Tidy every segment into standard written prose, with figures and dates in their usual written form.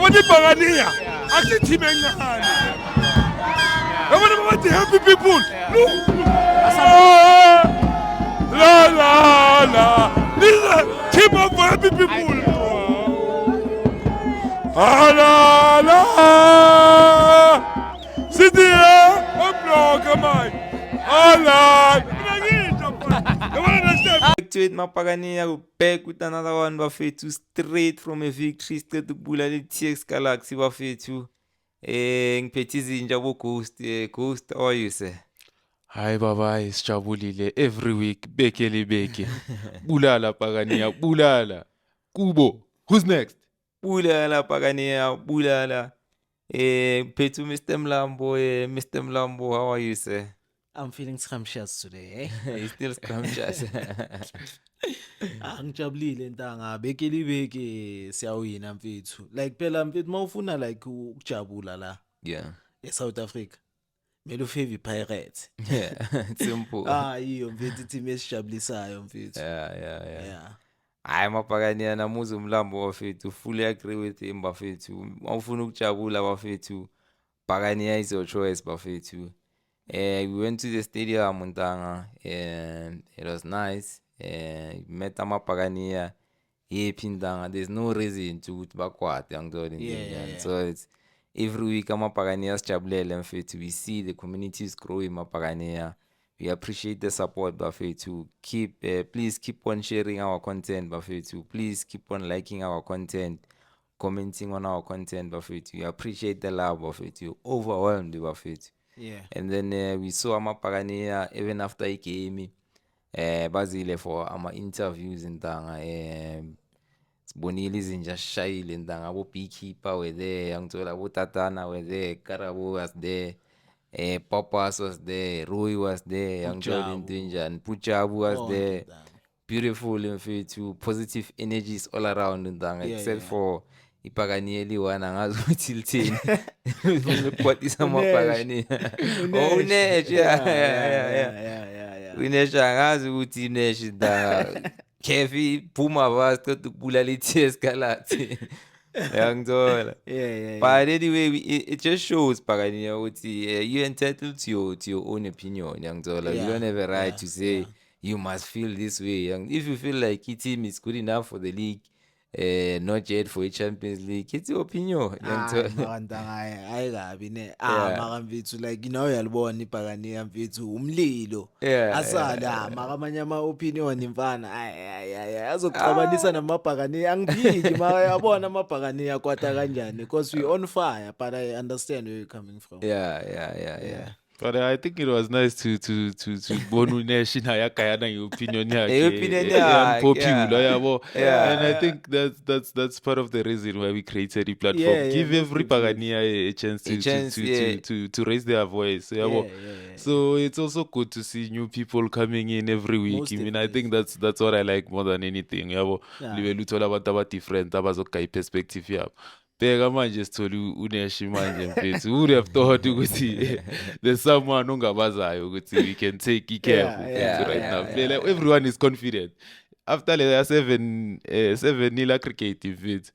yabona ibhakaniya asithi mencane yabona bathi happy people la la la this is team of happy people la la sithi obloka manje la to it Mapagania will back with another one bafethu straight from a victory straight ukubula le TX Galaxy bafethu ngiphethe izinja bo Ghost Ghost how are you sir? Hayi baba sijabulile every week beke bulala Pagania bulala Kubo who's next Bulala Pagania bulala ngiphethe Mr Mlambo Mr Mlambo how are you sir? I'm feeling scrumptious today. He's still scrumptious. Ngijabulile ntanga beke siyawina mfethu. Like phela mfethu mawufuna like ukujabula la. Yeah. eSouth Africa. Mele ufavor Pirates. Yeah, simple. Iyo mfethu team esijabulisayo mfethu. Yeah. Hayi Mapagania namuza umlambo bafethu fully agree with him bafethu. Mawufuna ukujabula bafethu. Pagania is your choice bafethu. We went to the stadium Montanga and it was nice. Met Mapagania, Pindanga. There's no reason to backward young Yeah. So it's every week Mapagania Chabule we see the communities growing Mapagania. We appreciate the support Buffet to keep please keep on sharing our content Buffet to please keep on liking our content, commenting on our content Buffet. We appreciate the love Buffet. You overwhelmed Buffet. Yeah. And then we saw Mapagania even after he came Basile for our interviews in Tanga. Bonili Zinja Shail in Tanga, Abo Beekeeper were there, Angtola Tatana were there, Karabo was there, Papas was there, Rui was there, Young Jordan Twinja, and Puchabu was there. Beautiful in faith, positive energies all around in Tanga, except for Ipaganieli one and as we tilting. What is some Pagani? Oh, Nesh, yeah. We Nesh as we team Nesh da Kevi Puma was to Bulaliti Escalati. Young dollar. Yeah. But anyway, it just shows Pagani, you're entitled to your own opinion, young dollar. You don't have a right to say you must feel this way. Young. If you feel like your team is good enough for the league, not yet for a Champions League, it's your opinion. Ayikabi ne maka mfethu like uyalibona iBhakaniya mfethu umlilo Yeah, asala maka amanye ama opinion mfana azokuxabanisa namaBhakaniya angiphiki maka yabona amaBhakaniya kwata kanjani because we on fire but I understand where you're coming from. Yeah. But I think it was nice to bonu nation ayakayana your opinion popular and I think that's part of the reason why we created the platform. Give every Pagania a chance to raise their voice. So it's also good to see new people coming in every week. I think that's what I like more than anything. Libelutola abantu different abazokai perspective Bega manje sithole uNeshi manje mfethu. Who would have thought ukuthi there's someone ongabazayo ukuthi we can take care of right now. Everyone is confident. After the 7-0 cricket mfethu.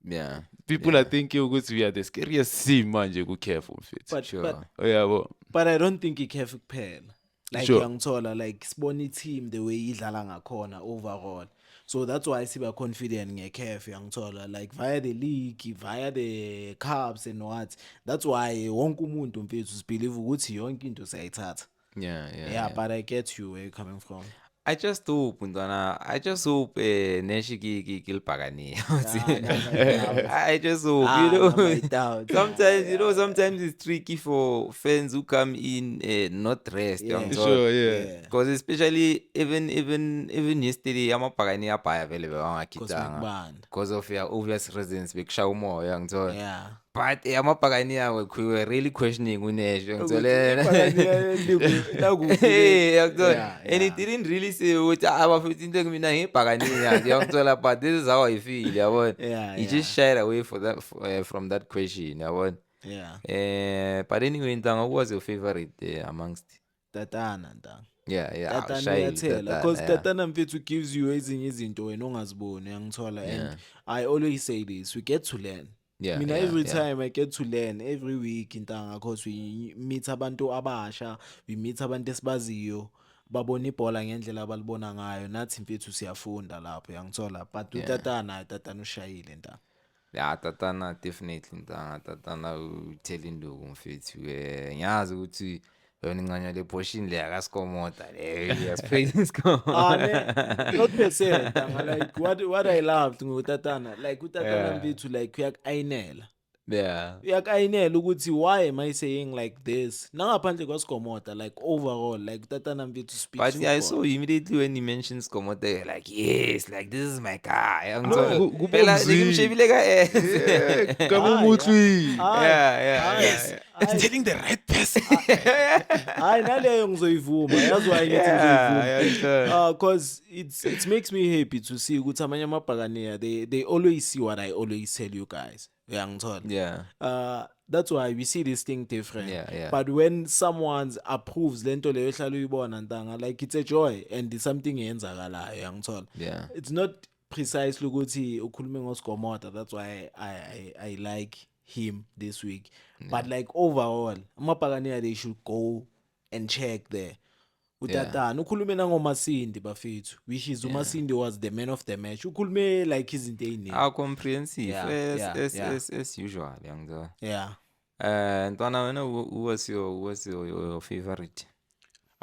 Yeah. People are thinking ukuthi we are the scariest team manje ku careful mfethu. But I don't think iCAF kuphela. Like Sure. Yangithola like sibona team the way idlala ngakhona overall. So that's why siba confident ngeCAF Yangithola like via the league, via the cups and what. That's why wonke umuntu mfethu believe ukuthi yonke into sayithatha. Yeah. But I get you where you're coming from. I just hope Neshi Pagani. I just hope sometimes it's tricky for fans who come in not rest. Because especially even yesterday Pagani available because of your obvious reasons but Pagani we were really questioning Unesh. And it didn't really say what I was Pagani, but this is how I feel. He just shied away from that question. But anyway, who was your favorite amongst Tatana. Tatana because Tatana mfethu gives you ezinye izinto wena ongaziboni Yangithola and I always say this, we get to learn. Yeah, Mina yeah, every yeah. time I get to learn every week intanga cause we meet abantu abasha, we meet abantu esibaziyo, babona ibhola ngendlela abalibona ngayo, nathi mfethu siyafunda lapho yangithola, but Yeah. tatana ushayile ntanga. Yeah, tatana definitely ntanga tatana uthela induku mfethu ngiyazi ukuthi yona incanya le portion le akasikomota le yasipraise isikomota. Not per se ntanga, like what I loved ngotatana, like utatana mfethu like uyak-ayinela. Yeah. Uyakayinela ukuthi why am I saying like this? Nangaphandle kwasigomota, like overall, like tatana mfethu speaks But yeah, I football. saw immediately when he mentions Komota, like, yes, like this is my guy. kuba mzee. Yeah, kama umuthwi. Yeah. It's telling the right person. Hayi naleyo ngizoyivuma, yazi why ngithi ngizoyivuma. Cause it makes me happy to see ukuthi amanye amabhakaniya they always see what I always tell you guys. Uyangithola? Yeah. That's why we see this thing different. Yeah. But when someone approves lento leyo ehlala uyibona ntanga, like it's a joy and it's something eyenzakalayo uyangithola. Yeah. It's not precisely ukuthi ukhulume ngosigomota, that's why I like him this week. But like overall, amabhakaniya they should go and check there. Utatana ukhulume nangoMasindi bafethu, which is uMasindi was the man of the match. Ukhulume like izinto eziningi. Comprehensive as usual, young. Yeah. Ntwana wena, who was your favorite?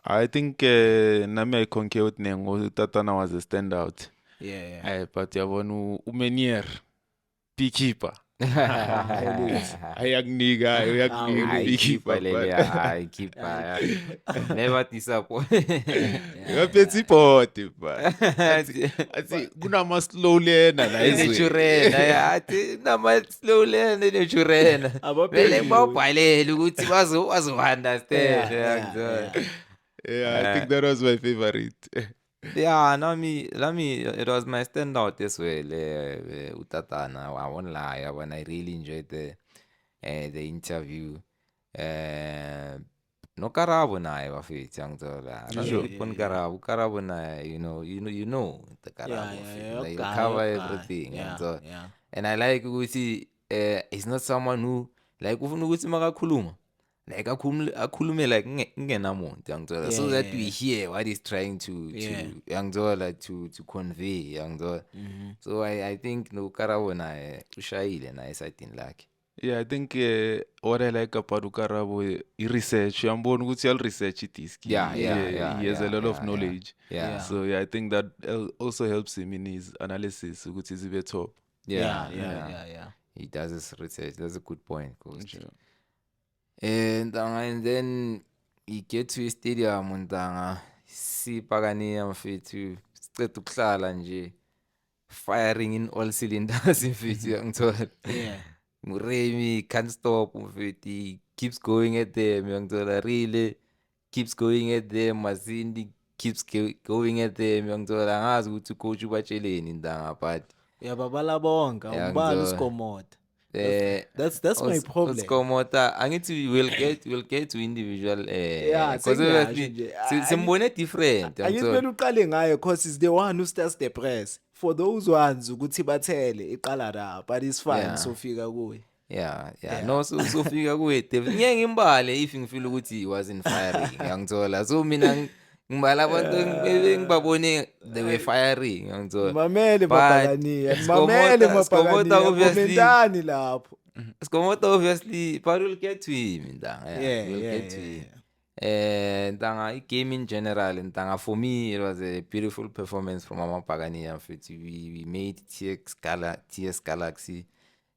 I think nami I concur with Nengo. Tatana was a standout. Yeah. But yabona uMenier, beekeeper. Ayaknika beekeeper. I keep never disappoint. Ngaphethe ipoti ba. Athi kunama slow learner la ezweni. Nechurena athi nama slow learner nechurena. Vele bawubhalela ukuthi bazo understand. Yeah, I think that was my favorite. Yeah, it was my standout as well. Utatana, I won't lie. When I really enjoyed the interview. No Karabo na bafethu angithola. Karabo na, you know the Karabo. Like cover everything. Yeah. And I like ukuthi he's not someone who like ufuna ukuthi makakhuluma. Like akhulume like ngenamuntu yangithola, so that we hear what he's trying to yangithola to convey yangithola. So I think no Karabo na ushayile na esayidini lakhe. Yeah, I think what I like about Ukarabo is research. Uyambona ukuthi yal research it. He has a lot of knowledge. Yeah. So I think that also helps him in his analysis ukuthi izibe top. Yeah. He does his research. That's a good point, coach. Sure. And then he get to a stadium ntanga sipakaniya mfethu siceda ukuhlala nje firing in all cylinders mfethu yangithola. Muremi can't stop mfethu, keeps going at them yangithola, really keeps going at them. Masindi keeps going at them yangithola, angazi ukuthi coach ubatsheleni ntanga but babala bonke umbali usigomota. That's my problem. Komota, angithi we'll get to individual because simbone different. Angivele uqale ngayo because it's the one who starts the press. For those ones ukuthi bathele iqala la, but it's fine sofika kuye. Yeah. No, so fika kuye. Ngeke ngimbale if ngifeel ukuthi he was in firing yangithola. So mina ngibala abantu engibabone they were firing yangithola. Mamele mabhakaniya, komentani lapho. Skomota obviously, but we'll get to him. We'll get to him. Ntanga, game in general, ntanga, for me it was a beautiful performance from amabhakaniya. We made TS Galaxy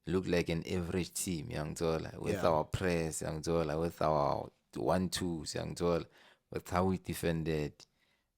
look like an average team yangithola, with our press yangithola, with our 1-2s yangithola, with how we defended.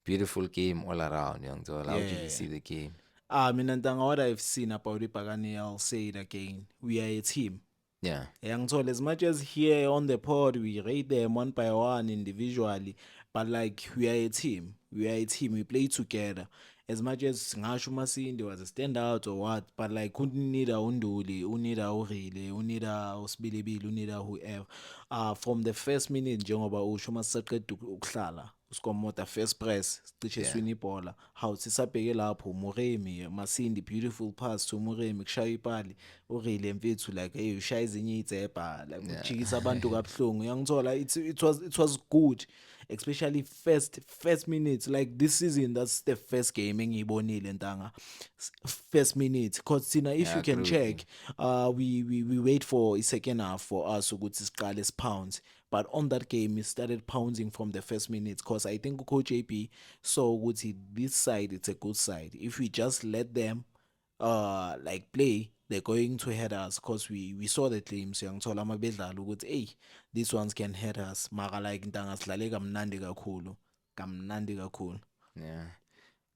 Beautiful game all around yangithola. How did you see the game? Mina ntanga, what I've seen about Ibhakaniya, I'll say it again. We are a team. Yeah. Yangithola, as much as here on the pod we rate them one by one individually, but like we are a team. We play together. As much as ngasho uMasindi was a standout or what, but like unida Unduli, unida Urile, unida Usibilibili, unida whoever. From the first minute njengoba usho masaqeda ukuhlala, uskomota first press sicishe swini ibhola how sisabheke lapho Moremi Masindi beautiful pass to Moremi kushaya ipali urile mfethu like hey ushaya ezinye izebha like ujikisa abantu kabuhlungu uyangithola it was good especially first minutes like this season that's the first game engiyibonile ntanga first minutes cause sina if you can check we wait for a second half for us ukuthi siqale sipounce but on that game we started pouncing from the first minutes cause I think coach JP saw ukuthi this side it's a good side if we just let them like play they're going to head us cause we saw the claims uyangithola ama bedlala ukuthi hey these ones can head us mara like ntanga sidlale kamnandi kakhulu. Yeah.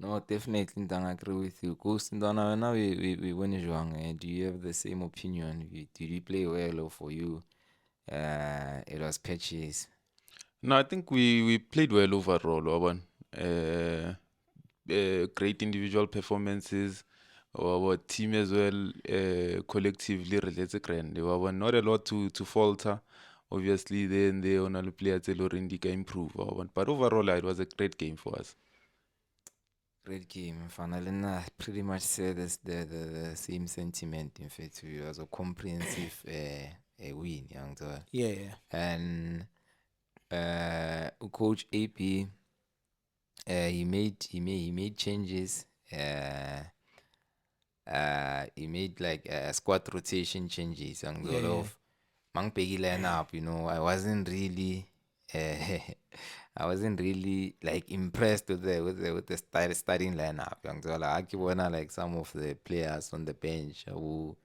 No, definitely, I agree with you. Ghost Ndana, now we went wrong. Do you have the same opinion? Did you play well or for you? It was patches. No, I think we played well overall, Oban. Great individual performances. Our team as well, collectively related grand. Not a lot to falter. Obviously, then they only players already can improve. But overall, it was a great game for us. Great game. Finally, I pretty much said the same sentiment. In fact, it was a comprehensive win, young boy. Yeah. And Coach AP, he made changes. He made like squad rotation changes. Young of Mang Peggy lineup. I wasn't really. I wasn't really like impressed with the starting lineup. I like some of the players on the bench who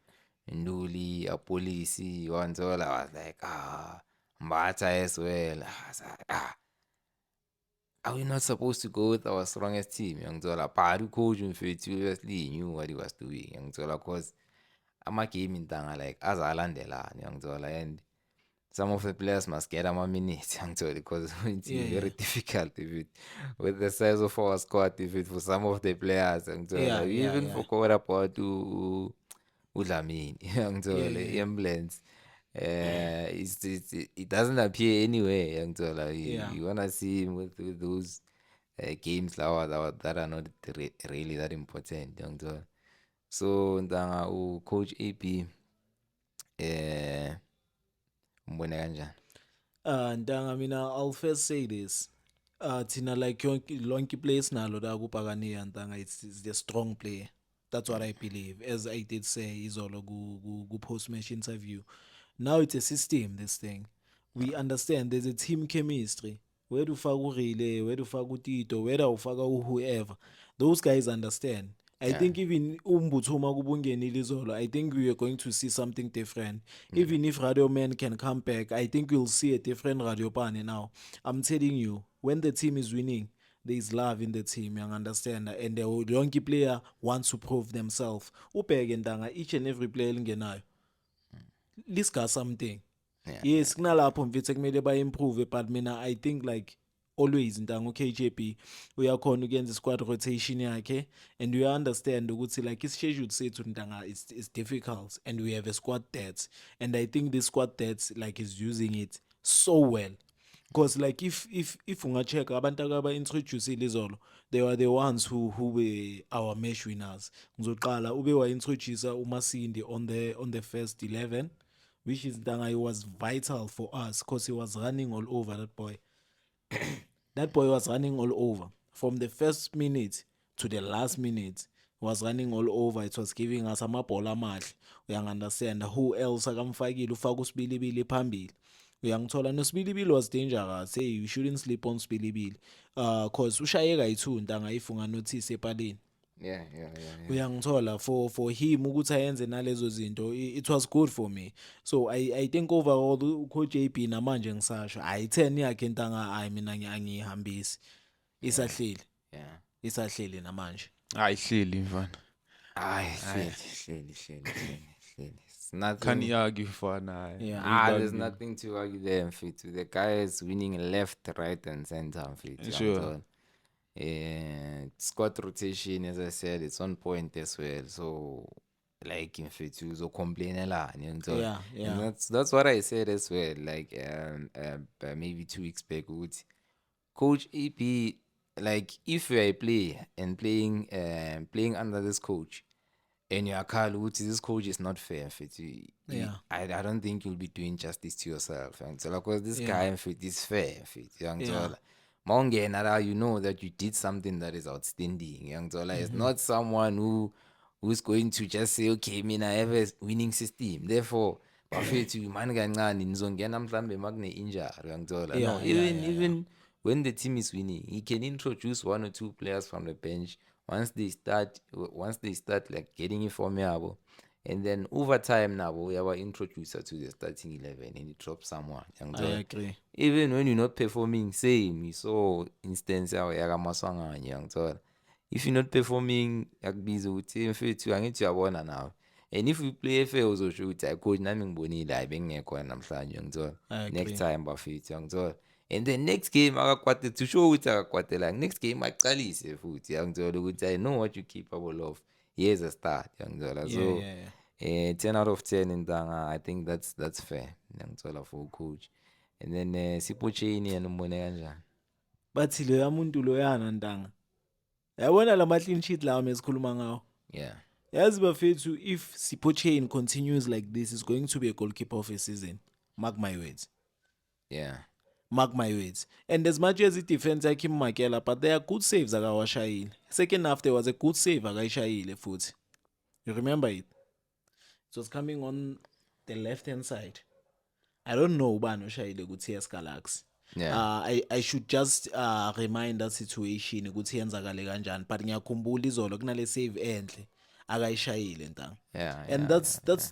Nduli, Apolisi, I was like, Mbata as well. I was like, are we not supposed to go with our strongest team? Padu coach obviously knew what he was doing. Because I'm a game in Tanga like as Alandela, and some of the players must get a minutes because it's very difficult with the size of our squad for some of the players even forgot about Ulamin Emblems. It doesn't appear anywhere. You wanna see him with those games that are not really that important. So Coach AP mbone kanjani? Ntanga mina I'll first say this. Tina like lonky place nalo da kupakaniya ntanga it's the strong player. That's what I believe. As I did say izolo ku post match interview. Now it's a system this thing. We understand there's a team chemistry. Where do ufaka urile, where do ufaka uTito, where do ufaka whoever. Those guys understand. I think even Umbuthuma kubungenile izolo, I think we are going to see something different. Even if Radio Man can come back, I think we'll see a different Radio Pane now. I'm telling you, when the team is winning, there is love in the team, you understand? And the donkey player wants to prove themselves. Ubheke ndanga each and every player lingenayo. Discuss something. Yes, kunalapho mfethu kumele ba-improve but mina I think like always ntanga uKJP uyakhona ukuyenza squad rotation yakhe and we understand ukuthi like schedule sethu ntanga is difficult and we have a squad depth and I think this squad depth like is using it so well because like if ungacheck abantu aba-introduce izolo they were the ones who were our match winners. Ngizoqala ube wa-introduce uMasindi on the first 11 which is ntanga he was vital for us because he was running all over that boy. That boy was running all over from the first minute to the last minute. He was running all over. It was giving us amabhola amahle. Uyangunderstand who else akamfakile ufaka uSibilibili phambili. Uyangithola noSibilibili was dangerous. Hey, you shouldn't sleep on Sibilibili. Cause ushayeka yi2 ntanga if unganotice epaleni. Yeah. Uyangithola for him ukuthi ayenze nalezo zinto it was good for me. So I think overall coach JP namanje ngisasho i10 yakhe ntanga I mina angihambisi. Isahleli. Yeah. Isahleli namanje. Ihleli mfana. Hleli. It's nothing. Can you argue fana? There's nothing to argue there, mfethu. The guy is winning left, right, and center, mfethu. Sure. Squad rotation, as I said, it's on point as well. So, like, in fact, you so complain a lot. Yeah. And that's what I said as well. Like, maybe 2 weeks back, Coach EP, like if you are a player and playing under this coach, and you are Carl, which this coach is not fair fit Yeah. I don't think you'll be doing justice to yourself. And so because this Yeah. guy fit is fair fit. Young Yeah. Zola. Mongenara, you know that you did something that is outstanding. Young Zola is not someone who's going to just say, okay, mina I have a winning system. Therefore, bafethu man kancane nizongena mhlambe makune injury young Zola. Yeah, No, yeah, even when the team is winning, he can introduce 1 or 2 players from the bench once they start like getting informed yabo, and then over time now we are introducer to the starting 11 and he drops someone young I Zola. agree. Even when you're not performing, same. You saw instance yawo yakamaswanganye yangithola. If you're not performing, akubiza ukuthi mfethu angithi uyabona nawe. And if we play fair uzosho ukuthi hayi coach nami ngibonile hayi bengingekho namhlanje ngithola. I Next agree. time bafethu ngithola. And the next game akakwate to show ukuthi akakwatela. Next game aqalise futhi ngithola ukuthi I know what you capable of. Here's a start ngithola. Yeah, So yeah, yeah. 10 out of 10 in Tanga, I think that's fair ngithola for coach. And then Sipho Chain yena umbone kanjani? Bathi loya muntu loyana ntanga. Yabona lama clean sheet lawa mesikhuluma ngawo. Yeah. Yazi bafethu, if Sipho Chain continues like this, it's going to be a goalkeeper of a season. Mark my words. Yeah. Mark my words. And as much as it defends like him Makela, but there are good saves akawashayile. Second half there was a good save akayishayile futhi. You remember it? It was coming on the left hand side. I don't know ubani oshayile ku-TS Galaxy. Yeah. I should just remind that situation ukuthi yenzakale kanjani, but ngiyakhumbula izolo kunale save enhle akayishayile ntanga. Yeah. And yeah,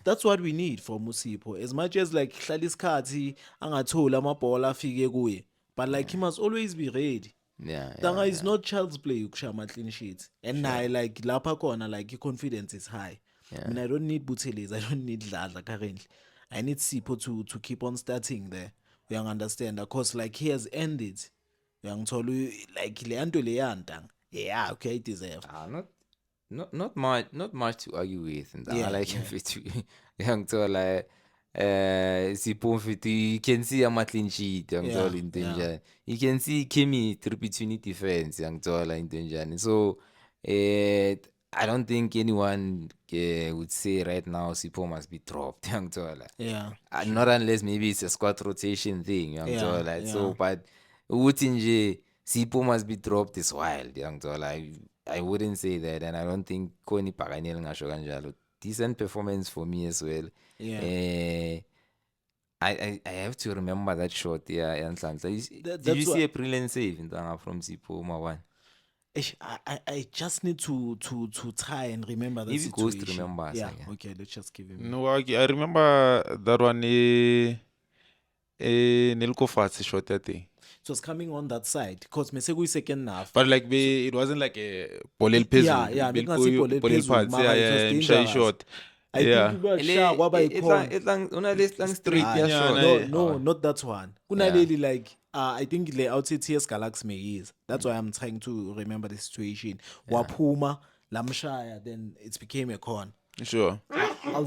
that's what we need from Usipho. As much as like hlala isikhathi angatholi amabhola afike kuye, but like he must always be ready. yeah. Tanga is not child's play ukushaya ama clean sheets. And I like lapha khona like confidence is high. I mean, I don't need Buthelezi, I don't need Dladla currently. I need Sipho to keep on starting there. You understand? Of course, like he has ended. You like le nto leya ntanga. Yeah, okay, it deserves. Not much to argue with. And Yeah, I like yeah. mfethu. Ngithola Sipho mfethu, you can see ama clean sheet ngithola into yeah. enjani. You can see chemistry between defense ngithola into enjani. So I don't think anyone would say right now Sipho must be dropped ngithola. Yeah. Not unless maybe it's a squad rotation thing, ngiyangithola. Yeah, So yeah. but ukuthi nje Sipho must be dropped is wild, ngiyangithola. I wouldn't say that, and I don't think Koni Paganel ngasho kanjalo. Decent performance for me as well. Yeah. I have to remember that shot, yeah, Nhlanhla. Did That's you see what- a brilliant save in Tanga from Sipho Mawan? I just need to try and remember that If he goes to situation. remember us, Yeah. I guess. Okay, let's just give him. No, I remember that one. Nilko Fatsi shot that thing. It was coming on that side because Mesegu is second half. But like it wasn't like a Polel Pezu. Yeah, bekungasi Polel phezulu, mara it was dangerous. Shot. I Yeah. think kwasha kwaba ikhona. Unalesi straight Ah, yeah, yeah, shot. no, No, not that one. Kunaleli like I think le outside TS Galaxy may is. That's why I'm trying to remember the situation. Waphuma lamshaya, then it became a con. Sure. I'll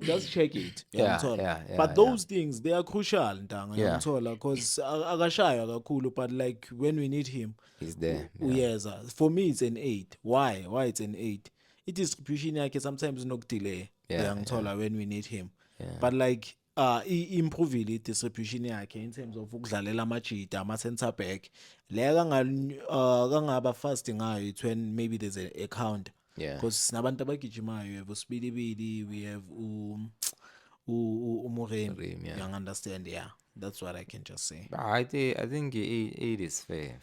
just check it. Yeah, Ngiyamthola. yeah, But yeah. those things they are crucial ntanga Yeah. because akashaya kakhulu, but like when we need him, He's there. uyeza. For me it's an 8. Why it's an 8? It is distribution yakhe sometimes no delay. Yeah, Ngiyamthola when we need him. Yeah. But like improve distribution yakhe in terms of ukudlalela amajita ama center back. Le kangaba fast ngayo it when maybe there's a counter. Yeah. Because sinabantu abagijimayo, we have uSpilibili, we have Umurem. Umurem, yeah. You understand? Yeah, that's what I can just say. But I think 8 is fair.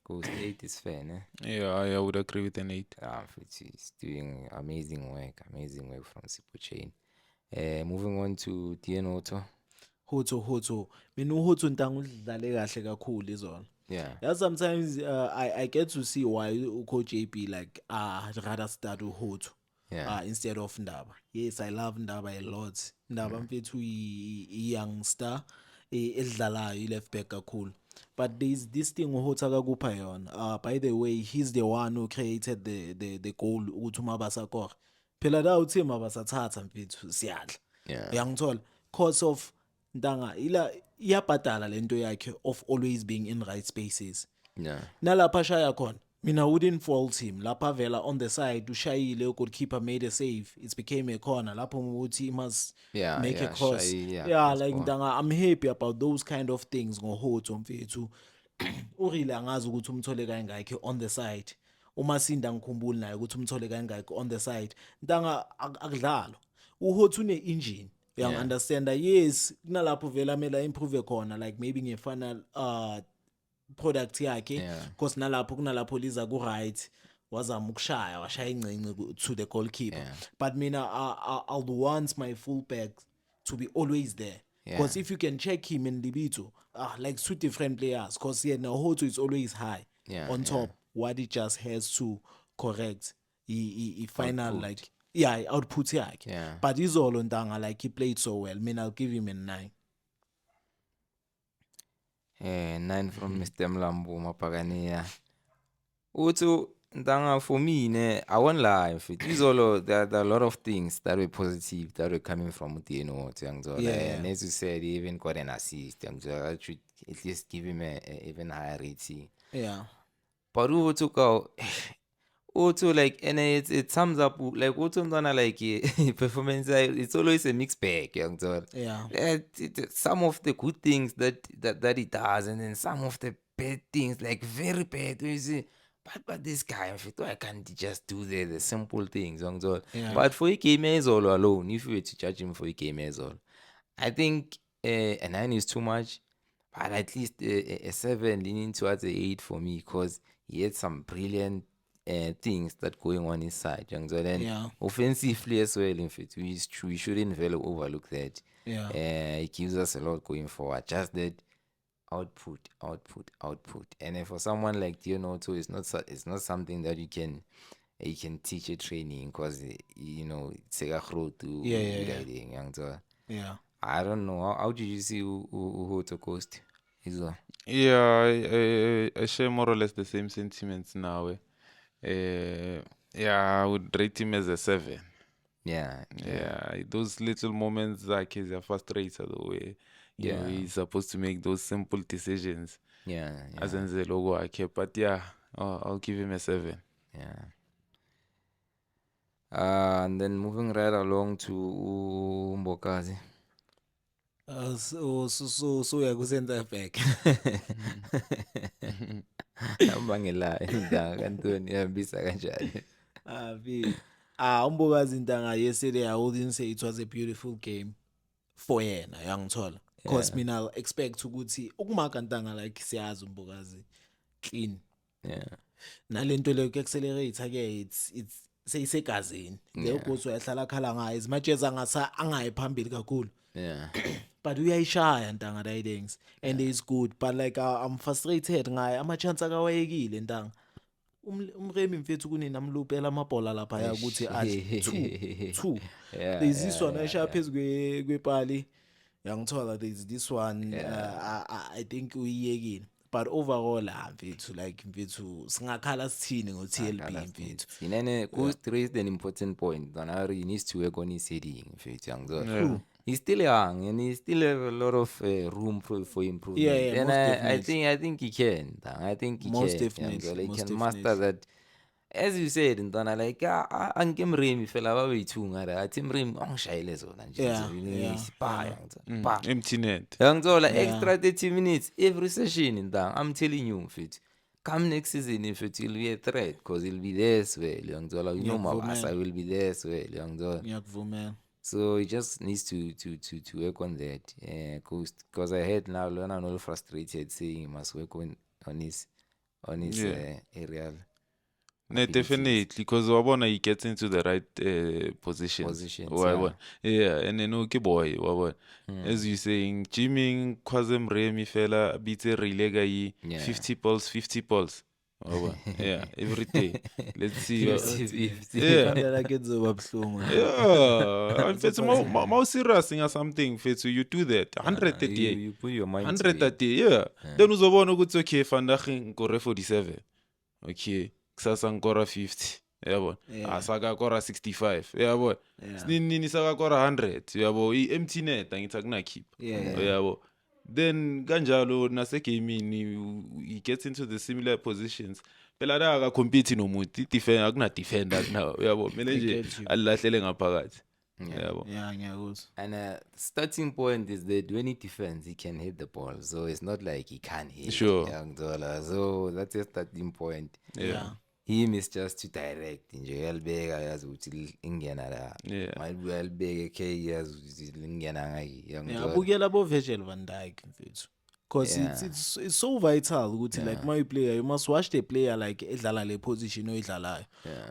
Because 8 is fair, ne? Yeah, I would agree with an 8. He's doing amazing work from Sipho Chain. Moving on to Tien Otto. Hoto. Mina uHoto ntanga udlale kahle kakhulu izolo. Yeah. Yeah, sometimes I get to see why Coach JP like I'd rather start with Hoto Yeah. instead of Ndaba. Yes, I love Ndaba a lot. Ndaba mfethu youngster edlalayo left back kakhulu. But there's this thing uHoto akakupha yona. By the way, he's the one who created the goal ukuthi uMabasa kore. Phela la uthi Mabasa thatha mfethu siyadla. Yeah. Uyangithola cause of ntanga ila iyabhadala lento yakhe of always being in right spaces. Yeah. Nalapha shaya khona. Mina wouldn't fault him. Lapha vela on the side, ushayile goalkeeper made a save. It became a corner. Lapho ukuthi he must Yeah, make a yeah, cross. shy, yeah, Yeah, cross like ball. ndanga, I'm happy about those kind of things ngohotho mfethu. Urile angazi ukuthi umthole kangakhe on the side. Uma Sinda ngikhumbula naye ukuthi umthole kangakhe on the side. Ndanga akudlalo. Uhotho une engine. Yang Yeah. understand that yes, kunalapho vela mela improve khona like maybe ngefana product yakhe Yeah. because nalapho kunalapho liza ku right wazama ukushaya washaya ingcinci to the goalkeeper. Yeah. But mina I'll want my fullback to be always there. Because Yeah. if you can check him in Libito, like two different players, because yeah, now Hoto is always high Yeah, on yeah. top. What he just has to correct. He final Output. like yeah, output yakhe. Yeah. But he's all on Danga, like he played so well. I mean, I'll give him a 9. 9 from Mr. Mlambo Mapagania. Also, Ndanga, for me, I won't lie. There are a lot of things that were positive that were coming from Utieno. Yeah. And as you said, he even got an assist. I should at least give him a even higher rating. Yeah. But who took out also like, and it sums up like what like performance. It's always a mixed bag. Yeah. Some of the good things that he does, and then some of the bad things, like very bad. You see, but this guy, why can't he just do the simple things? Yeah. But for Ike all alone, if you were to judge him for Ike all, I think a 9 is too much, but at least a 7 leaning towards a 8 for me, because he had some brilliant things that going on inside. And Yeah. offensively as well, in fact, we shouldn't really overlook that. Yeah. It gives us a lot going forward. Just that output. And for someone like Dion too, it's not something that you can teach a training, because it's a road to guiding. Yeah. I don't know. How did you see who to coast? Yeah, I share more or less the same sentiments now. Yeah, I would rate him as a 7. Yeah. Yeah, those little moments like he's a frustrated the way. You know, Yeah. he's supposed to make those simple decisions. Yeah. As in the logo I kept. But yeah, I'll give him a 7. Yeah. And then moving right along to Mbokazi. So yeah, go center back. Ambangela indanga kantoni yambisa kanjani. Umbokazi Ntanga yesterday I wouldn't say it was a beautiful game for yena yangithola. Because mina I'll expect ukuthi ukumaka Ntanga like siyazi Umbokazi clean. Yeah. Nalento leyo accelerate ke it's seyisegazini. Leyo goals uyahlala khala ngayo as much as angayi phambili kakhulu. Yeah. But uyayishaya Ntanga that things and it's good, but like I'm frustrated ngaye ama chance akawayekile Ntanga. Umremi mfethu kunini amlupela amabhola lapha ya ukuthi athi 2 there's this one ayishaya phezulu kwepali yangithola there's this one I think uyiyekile, but overall mfethu singakhala sithini ngo TLB mfethu. Inene Coast raised an important point. Donari needs to work on his heading. He's still young and he still have a lot of room for improvement. Yeah, and most I think he can. I think he Most can. definitely, He most can master that. As you said, Ntana, like anke Mremi fela ba beithu ngara athi Mremi ongishayile zona nje. Empty net. Extra 30 minutes every session in that. I'm telling you, mfethu. Come next season, if it will be a threat, because he'll be there as well. You know, Mabasa will be there as well. Ngiyakuvumela. So he just needs to work on that. Because I heard now Leonard all frustrated saying he must work on his aerial. No, definitely, because wabona he gets into the right positions. Yeah, and then okay boy, wabona. As you saying, Jimmy Kwazem Remi fella beats a relay guy 50 balls. Wabona. Yeah, every day. Let's see. Yeah. Yeah, and it's more serious or something. Fethu, you do that 100 a day. You put your mind 100 a day, yeah. Then uzobona ukuthi okay, vandag ngikore 47. Okay, kusasa ngikora 50. Yabo. Asaka kora 65. Yabo. Nini saka kora 100. Yabo, empty net angithi akuna keep. Yabo. then kanjalo nasegaming he gets into the similar positions. Phela la akacompete nomuntu defender akuna defender kunawo uyabo kumele nje get you. alilahlele ngaphakathi yabo. Yeah, ngiyakuzwa. And starting point is that when he defends, he can hit the ball. So it's not like he can't hit. Sure. Young Dollar. So that's a starting point. Yeah. Him is just to direct. Nje uyalibeka yazi ukuthi ingena la. Yeah. Mayibuya uyalibeka K yazi ukuthi lingena ngayi. Young Yeah, Dollar. abukela bo Virgil van Dijk mfethu. Because Yeah. it's so vital ukuthi like my player you must watch the player like edlala le position oyidlalayo.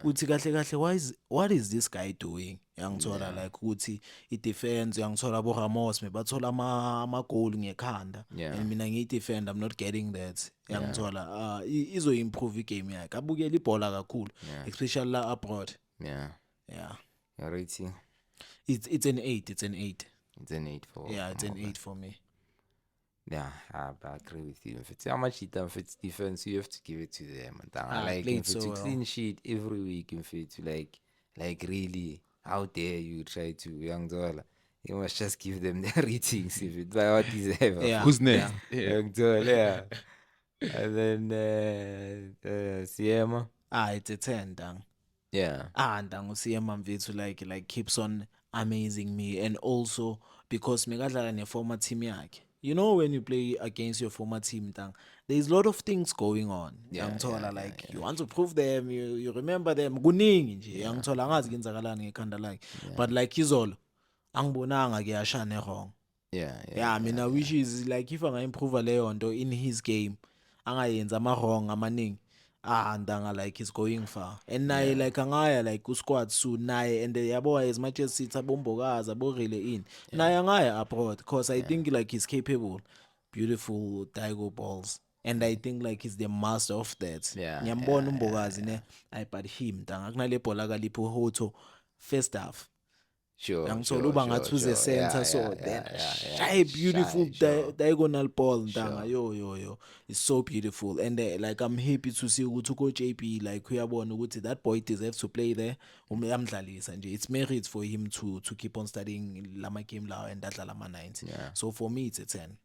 Uthi kahle kahle what is this guy doing? Yangithola like ukuthi I defense yangithola bo Ramos bathola ama goal ngekhanda. And mina ngiyi defend I'm not getting that. Yangithola izo improve game yakhe. Abukela ibhola kakhulu especially la abroad. Yeah. Yeah. Your rating? It's an 8, it's an 8. It's an 8 for. Yeah, it's an 8 for me. Yeah, I agree with you. If it's how much it if it's defense, you have to give it to them. And like played if it's so a clean sheet every week, if it's like really, how dare you try to Young Dollar? You must just give them their ratings if it's by what deserve. Yeah. Who's next? Young Dollar, yeah. And then Siema. It's a 10, dang. Yeah. Dang uSiyema mfethu like keeps on amazing me, and also because megadlala ne former team yakhe. You know when you play against your former team, dang, there's a lot of things going on. Yangithola like you want to prove them, you remember them. Kuningi nje. Yangithola angazi kenzakalani ngekhanda lakhe. But like izolo angibonanga ke yashane wrong. Yeah, I mean I wish is like if anga improve leyo nto in his game angayenza ama wrong amaningi. Ndanga like he's going far. And naye like angaya like ku squad soon naye, and yabo as much as sithi abombokazi aborile in. Naye angaya abroad because I think like he's capable. Beautiful Daigo balls. And I think like he's the master of that. Ngiyambona umbokazi ne. But him ndanga kunale bhola kalipho Hoto first half. Sure. Yangithola uba ngathi uze center so then shy beautiful diagonal ball ndanga yo it's so beautiful. And like I'm happy to see ukuthi ko JP like uyabona ukuthi that boy deserves to play there. Uyamdlalisa nje. It's merit for him to keep on studying lama game lawo and adlala ama 90. So for me it's a 10.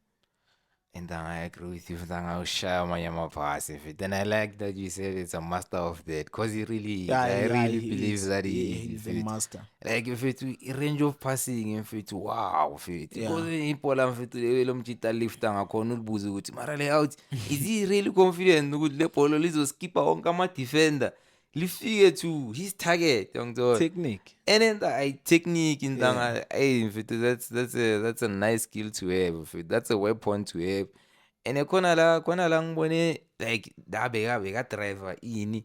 And then I agree with you. Then I'll share my pass. Then I like that you said it's a master of that because he really, I really believe that he's the master. Like if it range of passing, if it wow, if it because people am fit le mjita lift ngakhona ulibuza ukuthi mara le out is he really confident ukuthi le ball lizo skipper onke ama defender lifike to his target technique. And then the technique in that's a nice skill to have. That's a weapon to have. And kona la ngibone like dabeka driver ini,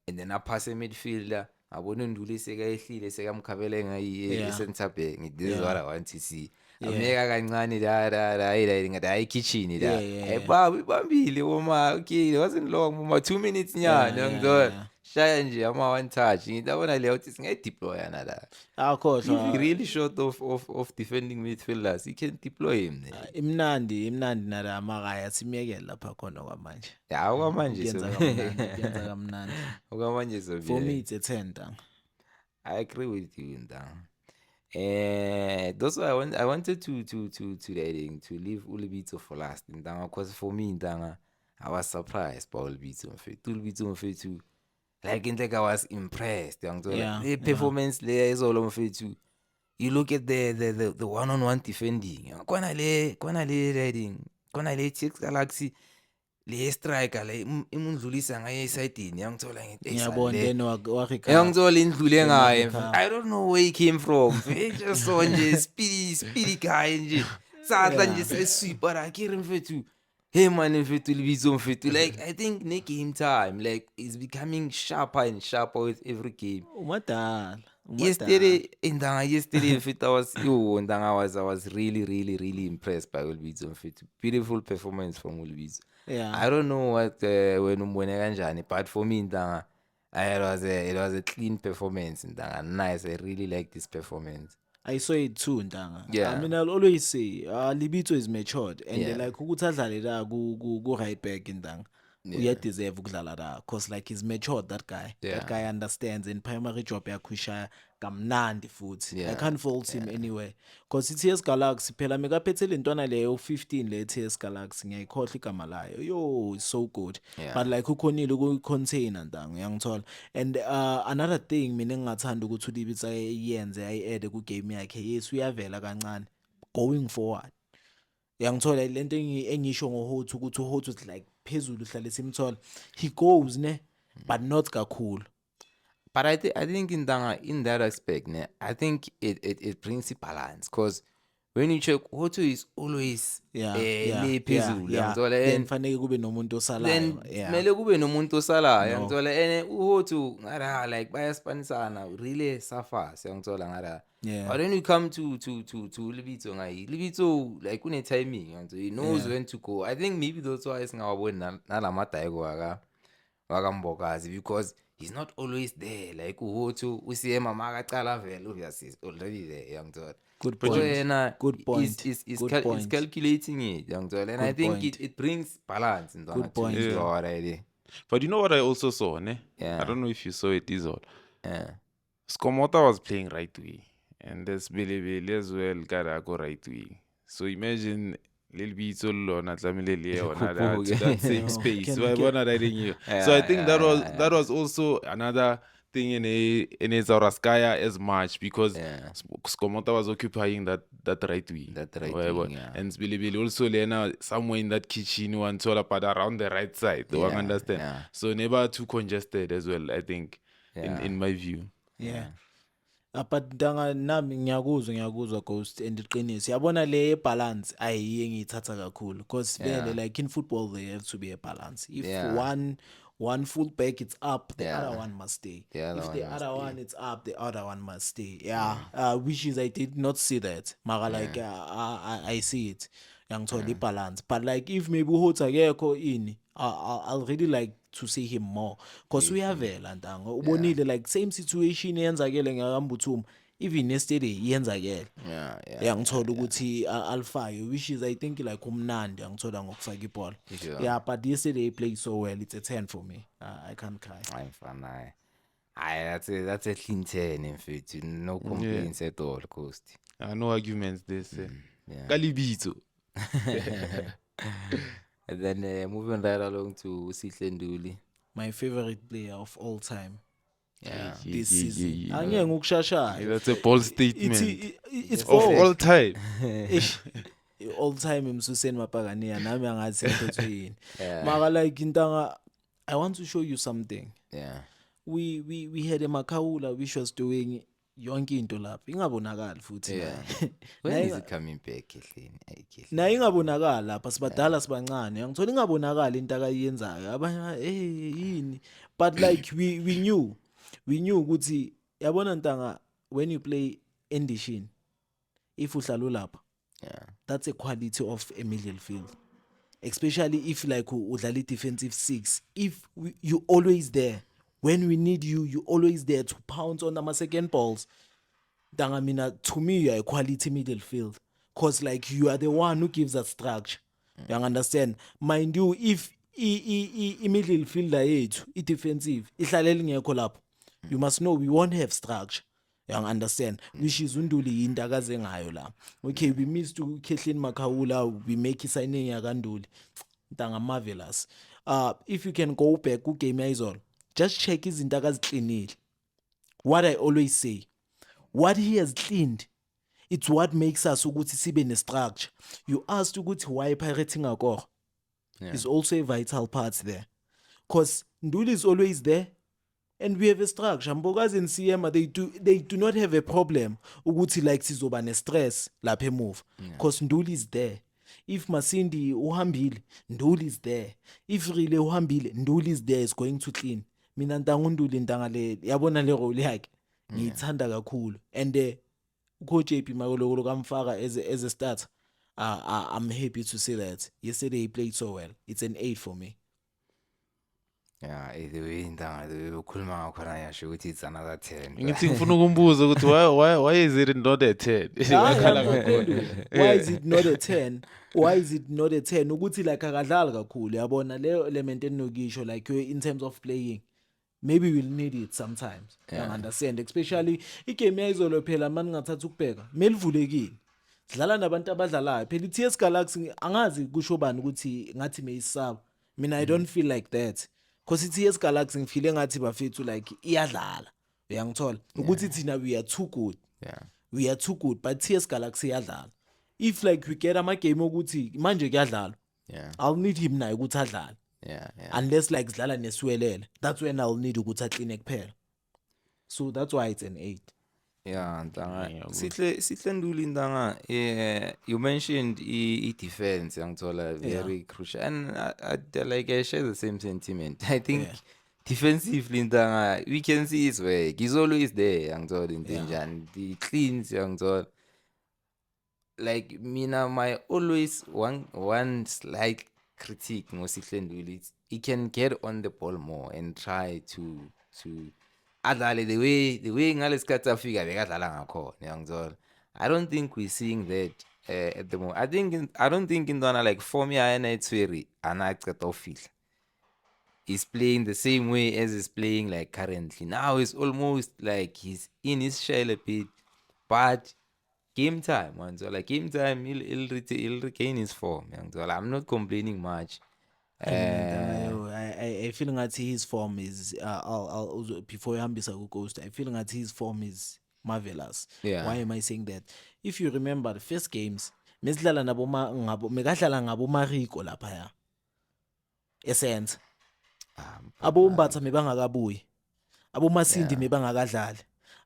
and then a pass midfielder abone Nduli sekayehlile sekamkhabele ngayi center back. This is what I want to see. Ameka kancane la ngathi kitchen la. Ibambile uma okay, it wasn't long, uma 2 minutes nyana ngidona. Shaya nje ama one touch. Ngidabona le uthi singayi deploy yana la. If he really short of defending midfielders, he can deploy him there. Imnandi nala amakaya simiyekela lapha khona kwamanje. Yeah, okwamanje so. Kuyenza kamnandi. Okwamanje so. For me it's a 10 dang. I agree with you Ndang. That's why I wanted to leave Ulibito for last Ndang, because for me Ndang, I was surprised by Ulibito too. Like I was impressed. The performance there is all of it too. You look at the one-on-one defending. Kona le riding. Kona le Chiefs Galaxy. Le striker le imundlulisa ngaye side ni yangithola ngiyabona indlule ngaye. I don't know where he came from. He just saw nje speedy guy nje. Satha nje sesweeper akiri mfethu. Hey man, mfethu like I think ne game time like is becoming sharper and sharper with every game. Yesterday mfethu I was really impressed by Ulibito mfethu. Beautiful performance from Ulibito. I don't know what when umbone kanjani, but for me Ndanga it was a clean performance Ndanga. Nice. I really like this performance. I saw it too Ndanga. I mean I'll always say Libito is matured and like ukuthi adlale la ku right back Ndanga. Uya deserve ukudlala la because like he's matured that guy. That guy understands in primary job yakhe kamnandi futhi. I Yeah, can't fault him anyway. Because i-TS Galaxy phela mekaphethe le ntwana leyo 15 le TS Galaxy ngiyayikhohlwa igama layo. Yo, it's so good. Yeah. But like ukhonile ukuyi-container ntango uyangithola. And another thing mina engingathanda ukuthi uLibitsa yenze ayi-add ku game yakhe. Yes, uyavela kancane going forward. Uyangithola lento engisho ngoHotu ukuthi uHotu is like phezulu uhlale simthola. He goes ne but not kakhulu. But I think in that aspect, ne, I think it brings a balance because when you check, Hotu is always le phezulu, uyangithola, Then and fanele kube nomuntu osalayo. then kumele kube nomuntu osalayo, uyangithola, and uHotu ngara like bayaspanisana really suffers, uyangithola ngara. Yeah. But when you come to Libito ngai, Libito like une timing, uyangithola, he knows when to go. I think maybe that's why singawabona nalamada ego wakambokazi because he's not always there. Like uHotu usiyema makacala vele obviously is already there, uyangithola. Good So point. yena Good point. He's Good point. calculating it, uyangithola, and I Good think point. it brings balance in Good point. already. But you know what I also saw, ne? Yeah. I don't know if you saw it, Izol. Yeah. Skomota was playing right way. And there's Billy as well, gotta go right way. So imagine Lil Beats on that same space. Can- So I can- wanna writing you. So I think that was also another thing in Zaraskaya as much because Yeah. Skomota was occupying that right way. That right Whatever. wing, yeah. And Billy also Lena somewhere in that kitchen one solar pad around the right side. Do I Yeah, understand? yeah. So never too congested as well, I think, Yeah. in my view. Yeah. But ntanga nami ngiyakuzwa Ghost and iqiniso. Yabona le balance ayiye ngiyithatha kakhulu because vele like in football there has to be a balance. If one full back it's up, the other one must stay. The other If one the must other one it's up, the other one must stay. Yeah. Which is I did not see that. Mara like I see it. Yangithola balance. But like if maybe uHotu akekho ini, I'll really like to see him more because uyavela ntango ubonile like same situation yenzakele ngakambuthuma even yesterday yenzakele yangithola ukuthi alifake which is I think like umnandi yangithola ngokufaka ibhola. Sure. Yeah, but yesterday he played so well. It's a 10 for me. I can't cry. I'm fine. That's a clean 10 in fact. No complaints at all, Coast. No arguments this. Yeah. Kalibito. And then moving right along to Sihle Nduli. My favorite player of all time Yeah. this season. Angeke ukushashaya. That's a bold statement. It's Of bold. all time. Ish, all time emsuseni mapagania nami angathi ngithethwe yini. Yeah. Mara like intanga I want to show you something. Yeah. We had a Makaula which was doing yonke into lapha ingabonakali futhi Yeah. naye. When is it coming back, Kathleen? Naye ingabonakali lapha sibadala sibancane ngithola ingabonakali into akayenzayo abanye yini but like we knew ukuthi yabona ntanga when you play endishini if uhlala lapha Yeah. that's a quality of a middle field, especially if like udlala defensive six. If you always there when we need you always there to pounce on the second balls. Danga mina, to me you are a quality middle field because like you are the one who gives us structure. You understand? Mind you, if I middle fielder yethu I defensive ihlaleli ngekho lapho, you must know we won't have structure. You understand? Which is Unduli into akaze ngayo la. Okay, we missed to Kathleen Makaula, we make a signing yakanduli. Ntanga marvelous. If you can go back ku game Izol, just check izinto akazicleanile. What I always say, what he has cleaned, it's what makes us ukuthi sibe ne-structure. You asked ukuthi why pirating akor is also a vital part there. Because Nduli is always there and we have a structure. Mbokazi and Siyema, they do not have a problem ukuthi like sizoba ne-stress lapha move. Because Nduli is there. If Masindi uhambile, Nduli is there. If really uhambile, Nduli is there, is going to clean. Mina ntanga uNduli ntanga le yabona le role yakhe ngiyithanda kakhulu and coach JP Makolokolo kamfaka as a starter. I'm happy to say that yesterday he played so well. It's an 8 for me. Yeah, the way ntanga ukhuluma ngakhona yasho ukuthi it's another 10. Ngithi ngifuna ukumbuza ukuthi why is it not a 10? Why is it not a 10? Why is it not a 10? Ukuthi like akadlali kakhulu yabona le element enokisho like in terms of playing. maybe we'll need it sometimes. You understand? Especially igame yayizolo phela manje ngathatha ukubheka. Melivulekile. Sidlala nabantu abadlalayo. Phela iTS Galaxy angazi kusho bani ukuthi ngathi meyisaba. Mina I don't feel like that. Because iTS Galaxy ngifile ngathi bafethu like iyadlala. Uyangithola? Ukuthi thina we are too good. Yeah. We are too good, but TS Galaxy iyadlala. If like we get ama game ukuthi manje kuyadlala. Yeah. I'll need him naye ukuthi adlale. Yeah. Yeah. Unless like sidlala neswelele. That's when I'll need ukuthi acline kuphela. So that's why it's an 8. Yeah, Ntanga. Sihle Nduli Ntanga. You mentioned defense, Yangtola, very crucial, and I share the same sentiment. I think defensively, Ntanga, we can see his way. He's always there, Yangtola in danger, and the cleans, Yangtola. Like Mina, my always one slight critique, Sihle Nduli, he can get on the ball more and try to. Adlale the way ngalesikhathi afika bekadlala ngakhona ngiyangizona. I don't think we're seeing that at the moment. I don't think intwana like form yena etsweri anaceda ufihla. He's playing the same way as he's playing like currently. Now it's almost like he's in his shell a bit, but game time, man. So like game time, he'll regain his form. Ngiyangizona. I'm not complaining much. I feel that his form is I'll before Hambisa Ghost, I feel that his form is marvelous. Yeah. Why am I saying that? If you remember the first games, mesidlala nabo megadlala ngabo Mariko lapha ya. Essence. Abo Mbatha mebangakabuyi. Abo Masindi mebangakadlali.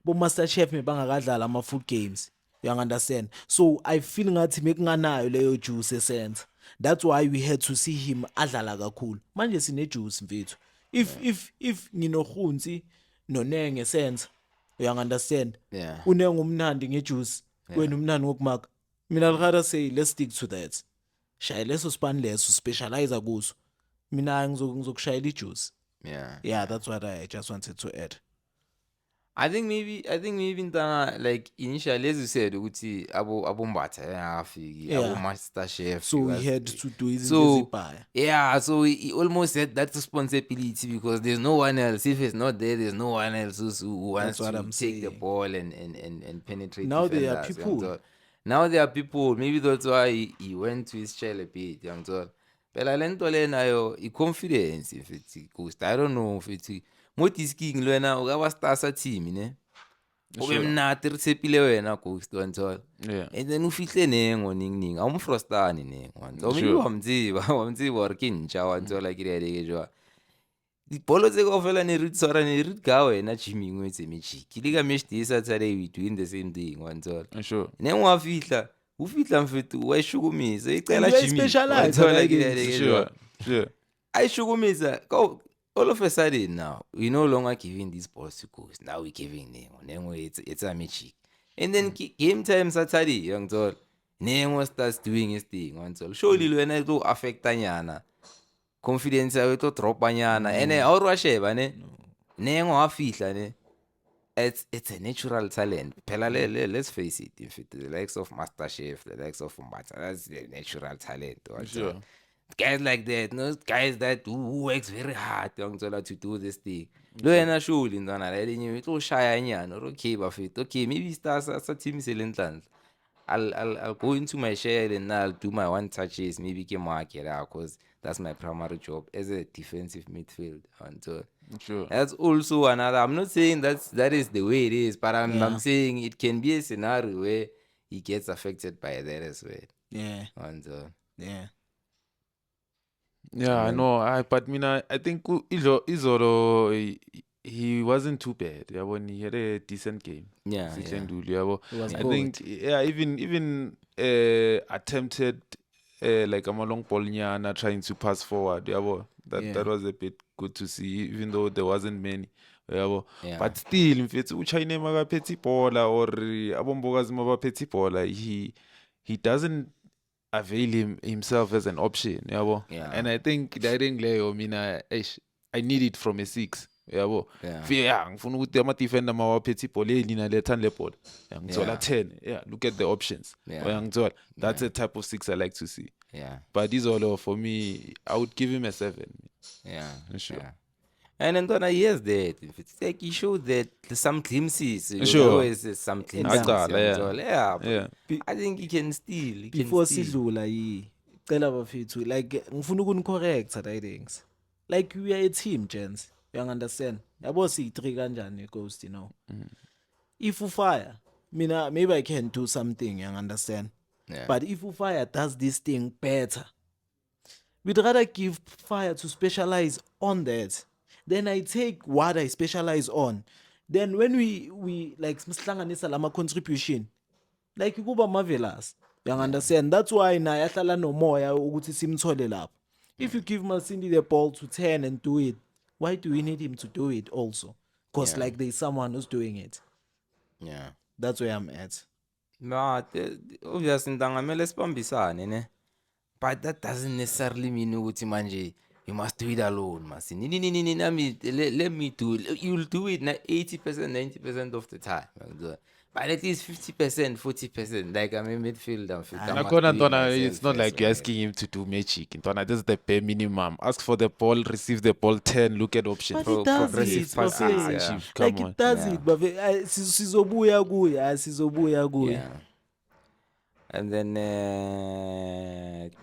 Abo Master Chef mebangakadlala ama full games. You understand? So I feel that mekunganayo leyo juice essence. That's why we had to see him adlala kakhulu. Manje sine juice mfethu. If nginokhunzi nonenge sense, you understand? Yeah. Unenge umnandi ngejuice, wena umnandi ngokumaka. Mina I'd rather say let's stick to that. Shaya leso span leso specialize kuso. Mina ngizokushayela ijuice. Yeah, that's what I just wanted to add. I think maybe Ntanga, like initially as you said ukuthi abo Mbatha engafiki, abo Master Chef. So he had to do his so he almost had that responsibility because there's no one else. If it's not there, there's no one else who wants to take the ball and penetrate. Now there are people. Now there are people. Maybe that's why he went to his shell a bit. Phela lento lena yo i-confidence if it's Ghost. I don't know if it's Motis king lwena ukaba stasa team ne. Ube mnati ritsepile wena Ghost wanthola. And then ufihle nengo ning awumfrostani nengo wanthola. Maybe wamdziba orkinja wanthola kireleke jwa. Dipolo tse kaofela ne ritsora ne ritga wena Jimmy ngwetse mechiki. Liga meshdisa tsale we doing the same thing wanthola. Sure. Nengo ufihla mfethu wayishukumisa icela Jimmy. Wanthola kireleke jwa. Sure. Ayishukumisa all of a sudden now, we're no longer giving these balls to Ghost. Now we're giving Nengo. It's a magic. And then game time Saturday, young tol. Nengo starts doing his thing. Surely when I do affect Tanyana. Confidence I will drop Anyana. And then our Sheba, Nengo afisha, ne. It's a natural talent. Let's face it. If it's the likes of Master Chef, the likes of Mbatha, that's the natural talent. Sure. Guys like that, no guys that who works very hard to do this thing. Lo yena surely ntwana la lenye itlo shaya nyana okay bafethu. Okay, maybe stars as a team selenhlanhla. I'll go into my share and I'll do my one touches maybe ke market because that's my primary job as a defensive midfield. And so Sure. that's also another. I'm not saying that is the way it is, but I'm saying it can be a scenario where he gets affected by that as well. Yeah. And Yeah, I know. But I think Izolo he wasn't too bad. Yeah, when he had a decent game. Yeah. I think even attempted like a long ball nyana trying to pass forward. Yeah, that was a bit good to see, even though there wasn't many. Yeah. But still, if it's Uchina maga petty baller or Abomboga's maga petty baller, he doesn't avail himself as an option. Yeah. And I think Leo I need it from a 6. Yeah. Ngifuna ukuthi ama defender mawa petty ball elina lethan le ball. Ngithola 10. Yeah, look at the options. Ngithola that's the type of 6 I like to see. Yeah. But Izolo for me I would give him a 7. Yeah. Sure. And then yes, that it's like he showed that some glimpses. Sure. Always some glimpses. Aqala, Yeah, but Yeah. I think he can steal. He can before steal. sidlula cela bafethu like ngifuna ukunicorrect I things like we are a team gents you understand yabo si-3 kanjani ghost you know if ufire mina maybe I can do something you understand Yeah. but if ufire does this thing better we'd rather give fire to specialize on that then I take what I specialize on then when we like sihlanganisa lama contribution like kuba marvelous you understand that's why naye ahlala nomoya ukuthi simthole lapho if you give Masindi the ball to 10 and do it why do we need him to do it also because Yeah. like there's someone who's doing it Yeah. that's where I'm at But obviously ntangamele sibambisane ne. But that doesn't necessarily mean ukuthi manje you must do it alone, masi. Let me do it. You'll do it 80%, 90% of the time. But at least 50%, 40%. Like I'm a midfielder. Nakhona Ntwana, it's not like you're asking him to do magic. Ntwana, this is the bare minimum. Ask for the ball, receive the ball 10, look at options. but it does progressive it passes, Buffet. yeah. Chief, come like on. it does Yeah. it Buffet. Sizobuya kuye sizobuya kuye Yeah. And then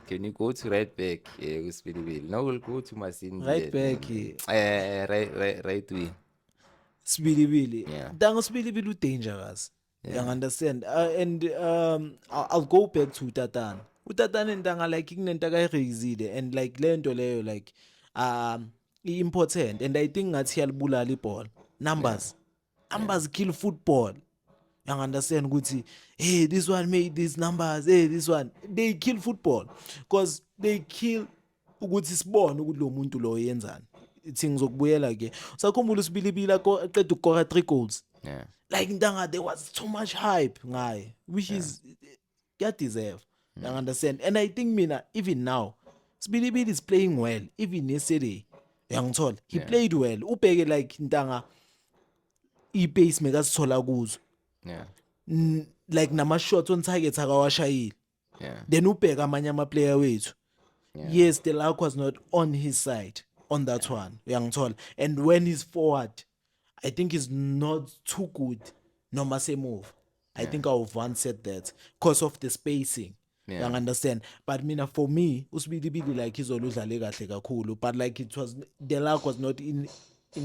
can you go to right back? No, we'll go to Masindi. Right back, Right wing. Sibili Yeah. Danga Sibili dangerous you Yeah. understand and I'll go back to Utatan and Danga like ignenta kayireyizile and like lento leyo like important and I think ngathi yalibulala ibhola numbers kill football you understand ukuthi hey this one made these numbers hey this one they kill football because they kill ukuthi sibone ukuthi lo muntu lo yenzani ithi ngizokubuyela ke sakhumbula usibilibili aqeda ukukora 3 goals Yeah. like Ndanga there was so much hype ngaye which is deserve you understand and I think mina even now Sbilibili is playing well even yesterday uyangithola he played well ubheke like Ndanga i-pace mekasithola kuzo Yeah. like nama shots on target akawashayile Yeah. then ubheka amanye ama-player wethu Yeah. yes the luck was not on his side on that one uyangithola and when he's forward I think he's not too good noma semove I think I've once said that because of the spacing Yeah. you understand but mina for me usibilibili like izolo udlale kahle kakhulu but like it was the luck was not in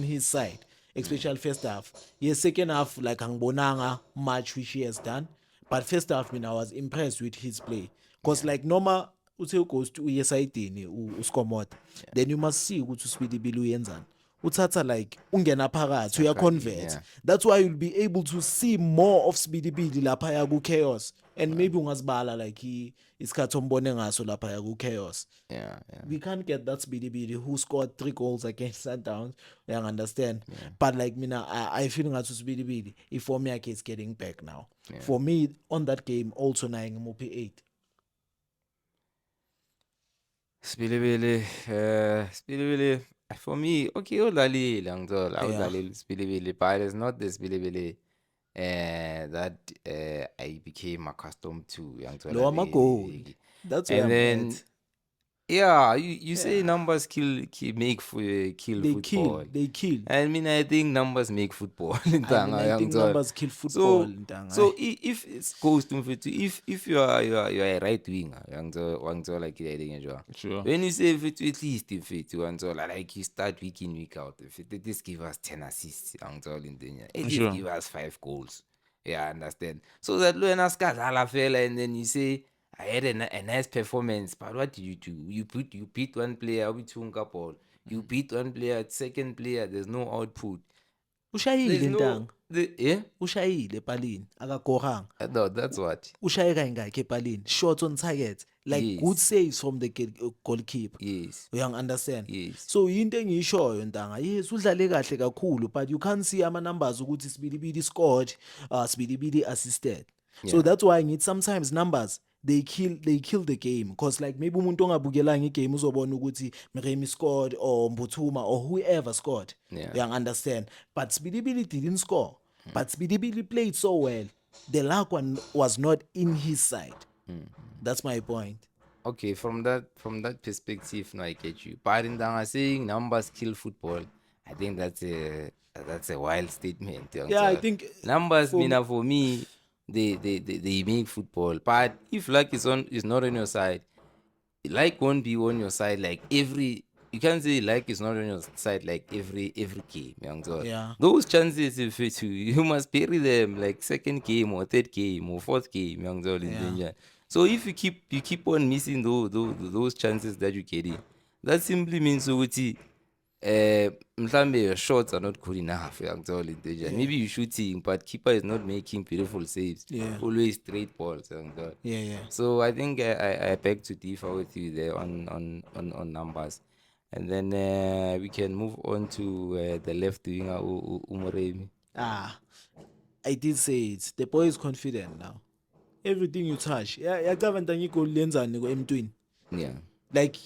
his side especially first half yes second half like angibonanga much which he has done but first half mina I was impressed with his play because like noma uthe ughost uyesayidini uSkomota then you must see ukuthi uSbilibili uyenzani uthatha like ungena phakathi uyaconvert yeah. that's why you'll be able to see more of Sbilibili lapha ya ku chaos and maybe ungazibala like isikhathi ombone ngaso lapha ya ku chaos Yeah. Yeah. we can't get that Sbilibili who scored 3 goals against Sundowns you understand but like mina I feel ngathi uSbilibili iform yakhe is getting back now for me on that game also naye ngimuphi 8 Sbilibili, for me, okay, udlalile ngithola, awudlalile Sbilibili, but it's not the Sbilibili that I became accustomed to ngithola. Lo ama-goal. That's where And I'm then at. yeah, you say numbers kill kill They football. kill I mean, I think numbers make football. I think numbers kill football Ntanga. So if it goes to if you are a right winger, like Sure. when you say if it at least if it like you start week in week out, if it just give us 10 assists, at least Sure. give us 5 goals. Yeah, I understand. So that Luenas fella and then you say I had a nice performance, but what did you do? You beat one player, ball. You beat one player, second player, there's no output. ushayile There's no Ntanga yeah? ushayile epalini akakoranga No, that's what. ushaye kangakho epalini shots on target like Yes. good saves from the goalkeeper Yes. you understand Yes. so into engiyishoyo Ntanga yes udlale kahle kakhulu but you can't see ama numbers ukuthi Sbilibili scored Sbilibili assisted so Yeah. that's why ngithi sometimes numbers they kill the game because like maybe umuntu ongabukelanga igame uzobona ukuthi Mremi scored or Mbuthuma or whoever scored Yeah. you understand but Sbilibili didn't score but Sbilibili played so well the luck one was not in his side that's my point Okay, from that perspective, no, I get you. But in Danga saying numbers kill football, I think that's a wild statement. Yeah, I think numbers, for Mina, for me, they make football. But if luck is not on your side, luck won't be on your side like every. You can't say luck is not on your side like every game. Yeah. Those chances, if it, you must bury them like second game or third game or fourth game. Yeah. So if you keep on missing those chances that you get in, that simply means mhlambe your shots are not good enough. Maybe you're shooting, but keeper is not making beautiful saves. Yeah. Always straight balls. Yeah. So I think I beg to differ with you there on numbers. And then we can move on to the left winger, Umoremi. I did say it. The boy is confident now. Everything you touch. Yeah, Yeah. like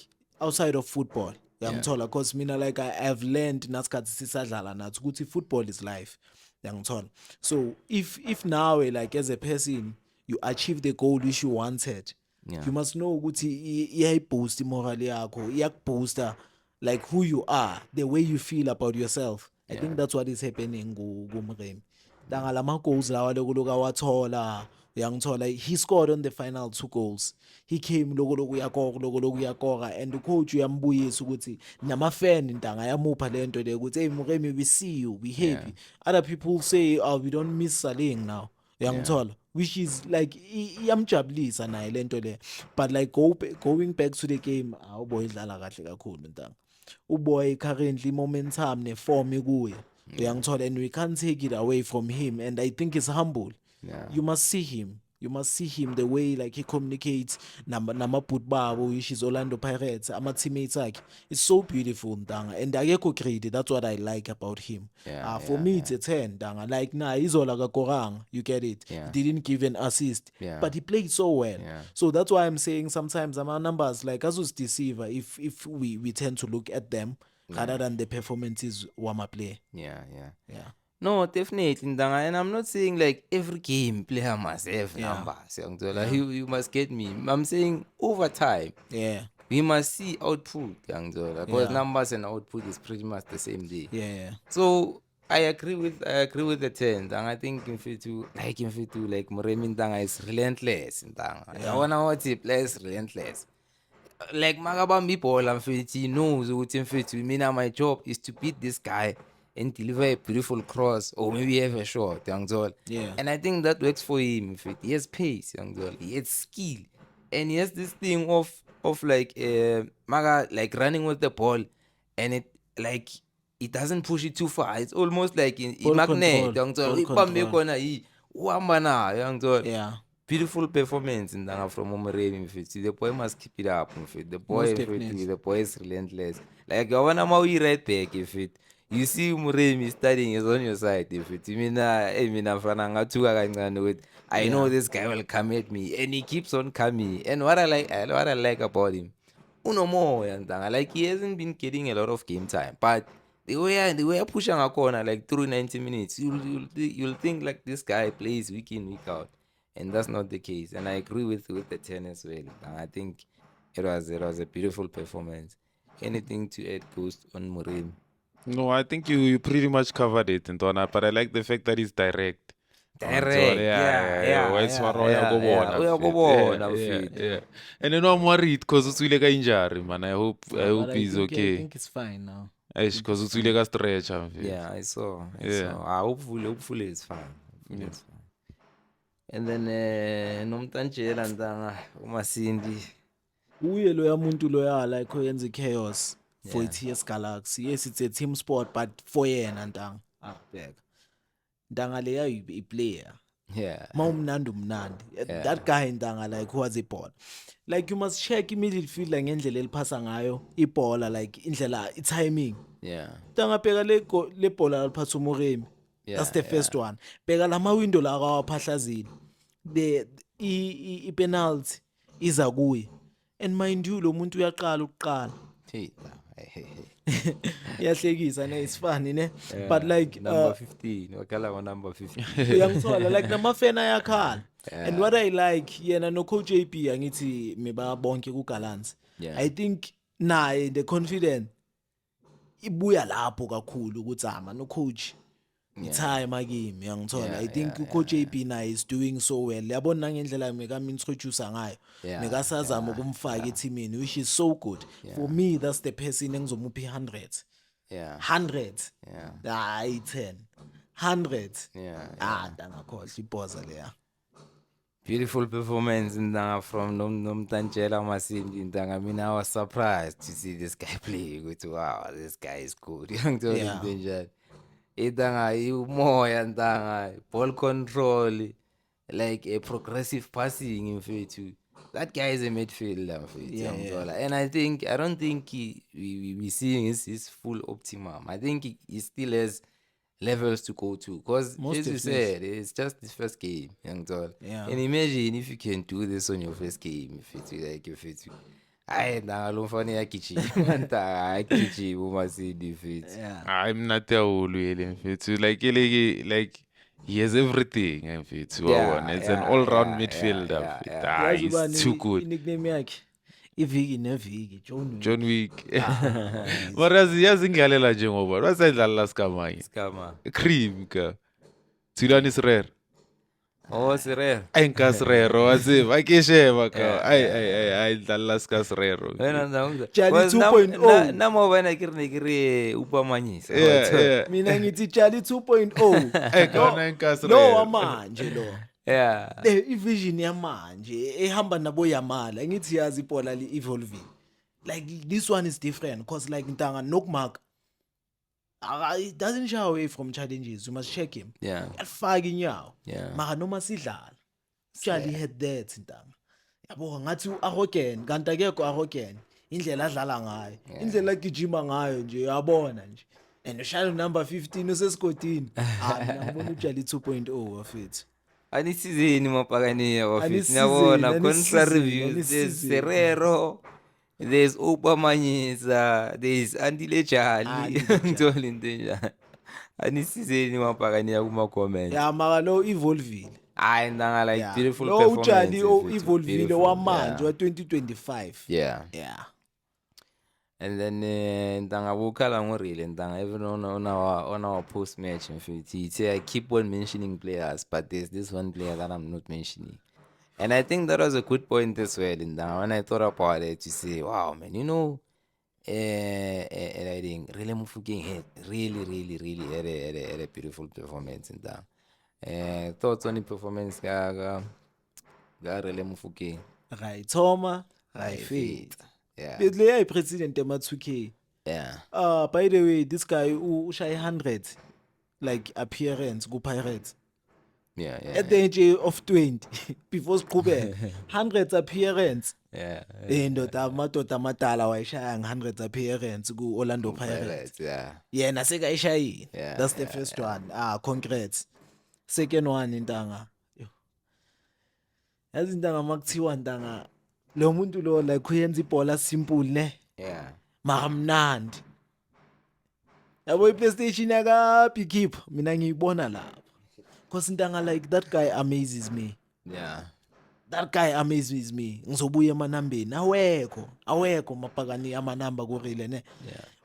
outside of football. Yeah. Yangithola because mina like I've learned nasikhathi sisadlala nathi ukuthi football is life. Yangithola. So if now like as a person you achieve the goal which you wanted, Yeah. you must know ukuthi iyayiboost imorale yakho, iyakubooster like who you are, the way you feel about yourself. I think that's what is happening kuMremi. Dangalama goals lawa lokuloku awathola. Uyangithola, he scored on the final 2 goals. He came lokoloku uyakora and the coach uyambuyisa ukuthi nama fan intanga yamupha lento le ukuthi hey Muremi, we see you, we happy. Other people say we don't miss Saling now. Uyangithola, which is like iyamjabulisa naye lento le. But like going back to the game, uboy idlala kahle kakhulu ntanga. Uboy currently momentum ne form ikuye. Uyangithola, and we can't take it away from him, and I think it's humble. Yeah. You must see him. You must see him the way like he communicates namabhut babo, which is Orlando Pirates, ama teammates akhe. It's so beautiful Ndanga, and akekho greedy. That's what I like about him. For me it's a 10 Ndanga. Like izola kakorang, you get it. Yeah. Didn't give an assist, Yeah. but he played so well. Yeah. So that's why I'm saying sometimes our numbers like Azus deceiver if we tend to look at them rather than the performances wama play. Yeah. Yeah. No, definitely, Ndanga. And I'm not saying like every game player must have Yeah. numbers. You must get me. I'm saying over time, Yeah. we must see output, because Yeah. numbers and output is pretty much the same day. Yeah. So I agree with the 10, and I think in Fitu like Muremi Ndanga is relentless. Ndanga. I wanna watch he plays relentless. Like Magabambi Paul and Fiti knows what in Fitu. My job is to beat this guy and deliver a beautiful cross or maybe have a shot, Yeah. And I think that works for him. He has pace, he has skill, and he has this thing of like Maga like running with the ball, and it doesn't push it too far. It's almost like in Ball magnet, control. Ball control. Yeah. Beautiful performance in from Umoremi. The boy must keep it up. The boy, Most definitely. the boy is relentless. Like I wanna right back if it. You see Muremi studying is on your side. If it I know this guy will come at me, and he keeps on coming. And what I like about him, uno more like he hasn't been getting a lot of game time, but the way pushing a corner like through 90 minutes, you'll think like this guy plays week in week out, and that's not the case. And I agree with the 10 as well. I think it was a beautiful performance. Anything to add, Ghost, on Muremi? No, I think you pretty much covered it, Ntwana, but I like the fact that it's direct. Direct, yeah. And then I'm worried because it's really injury, man. I hope he's okay. I think it's fine now. Because it's really a stretch. Yeah, I saw. Yeah. Hopefully it's fine. It's fine. And then Nomtanchela Ndanga uMasindi. Uye loya muntu loya like oyenza chaos for TS Galaxy. Yes, it's a team sport, but for yena Ndanga. Beg. Ndanga leya a player. Yeah. Mawumnandi. That guy Ndanga like who has a ball. Like you must check midfield like ngendlela eliphasa ngayo ibhola like indlela timing. Yeah. Ndanga bheka le bhola aliphatha uMoremi. That's the first one. Bheka lama window la akawaphahlazini. The penalty iza kuye. And mind you lo muntu uyaqala ukuqala. Hey. Iyahlekisa ne, it's funny ne. But like number 15, wakala number 15. Uyangithola like namafena ayakhala. And what I like yena no coach JP angithi meba bonke ku Gallants. Yeah. I think naye the confident ibuya lapho kakhulu ukuthi no coach time akimi yangithola. I think coach AB naye is doing so well. Yabona ngendlela mekami introduce ngayo. Mekasazama ukumfaka eteamini which is so good. For me that's the person engizomupha 100. 100. Hayi 10. 100. Dangakhohle ibhoza leya. Beautiful performance from Nomtantjela Masindi. I mean, I was surprised to see this guy play. Wow, this guy is good. Ball control, like a progressive passing in fact. That guy is a midfielder. And I don't think we seeing his full optimum. I think he still has levels to go to, because as you said, it's just his first game, And imagine if you can do this on your first game, I'm not like he has everything. It's an all-round midfielder. He's too good. Nickname yakhe iviki neviki John Wick. But yazi ngiyalela njengoba wasedlala Skama. Cream ka. Tilani is rare. Oh, Serrero. Enka Serrero waziva akisheba ka. Ay dlala Serrero. Charlie 2.0 Namo bana kiri upamanyisa. Mina ngithi Charlie 2.0. Ekona enka Serrero. Lo amanje lo. Ivision yamanje ehamba nabo Yamala ngithi yazi ipola li evolve. Like this one is different because like Ntanga Nokmark it doesn't shy away from challenges. You must check him. Alfaka inyawo. Mara noma sidlala. Charlie had that Ntanga. Yabo ngathi arrogant kanti akekho arrogant. Indlela adlala ngayo. Indlela agijima ngayo nje uyabona nje. And ushaya number 15 usesigodini. Mina ngibona uJali 2.0 afethu. Anisizini mapakaniya office. Nyabona contrary reviews. There's Serrero. There's Upamanyisa. There's Andile Charlie. Ngithola into njani. Anisizini mapakaniya kuma comment. Mara lo evolve. Ndanga like beautiful performance. Lo uJali evolve wamanje wa 2025. And then Ndanga wukhala ngorile Ndanga even on our post match in fact he said I keep on mentioning players, but there's this one player that I'm not mentioning. And I think that was a good point as well Ndanga, when I thought about it, to say wow man, I think really Mufokeng had really had a beautiful performance in Ndanga. Thoughts on the performance ga really Mufokeng. Right Thoma, right Faith. Bedle president ema 2K. By the way, this guy ushay 100 like appearance go Pirates. At the age of 20 before siqhubeka 100 appearance. Indoda amadoda amadala wayishaya 100 appearance ku Orlando Pirates. Yena seka ishayile. That's the first one. Congrats. Second one Ntanga. Yazi Ntanga makuthiwa Ntanga lo muntu lo like uyenza ibhola simple ne. Mara mnandi. Yabo iPlayStation yaka big keep mina ngiyibona lapha. Cause Ntanga like that guy amazes me. That guy amazes me. Ngizobuya emanambeni awekho mapakani amanamba kurile ne.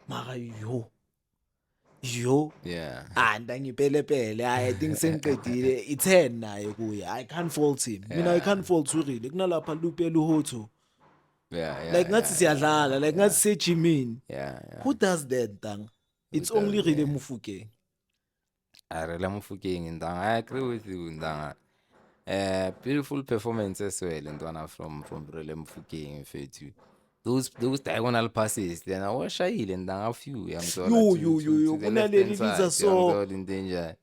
Mara yo. Ndangipele I think sengiqedile i10 naye kuye. I can't fault him. Mina I can't fault urile kunalapha Lupe Luhoto. Like ngathi siyadlala like ngathi sejimini. Who does that Ntanga? It's only Rele Mofokeng. Rele Mofokeng Ntanga. I agree with you Ntanga. Beautiful performance as well Ntwana from Rele Mofokeng mfethu. Those diagonal passes then I was shy Ntanga a few yo kunaleli liza so in danger.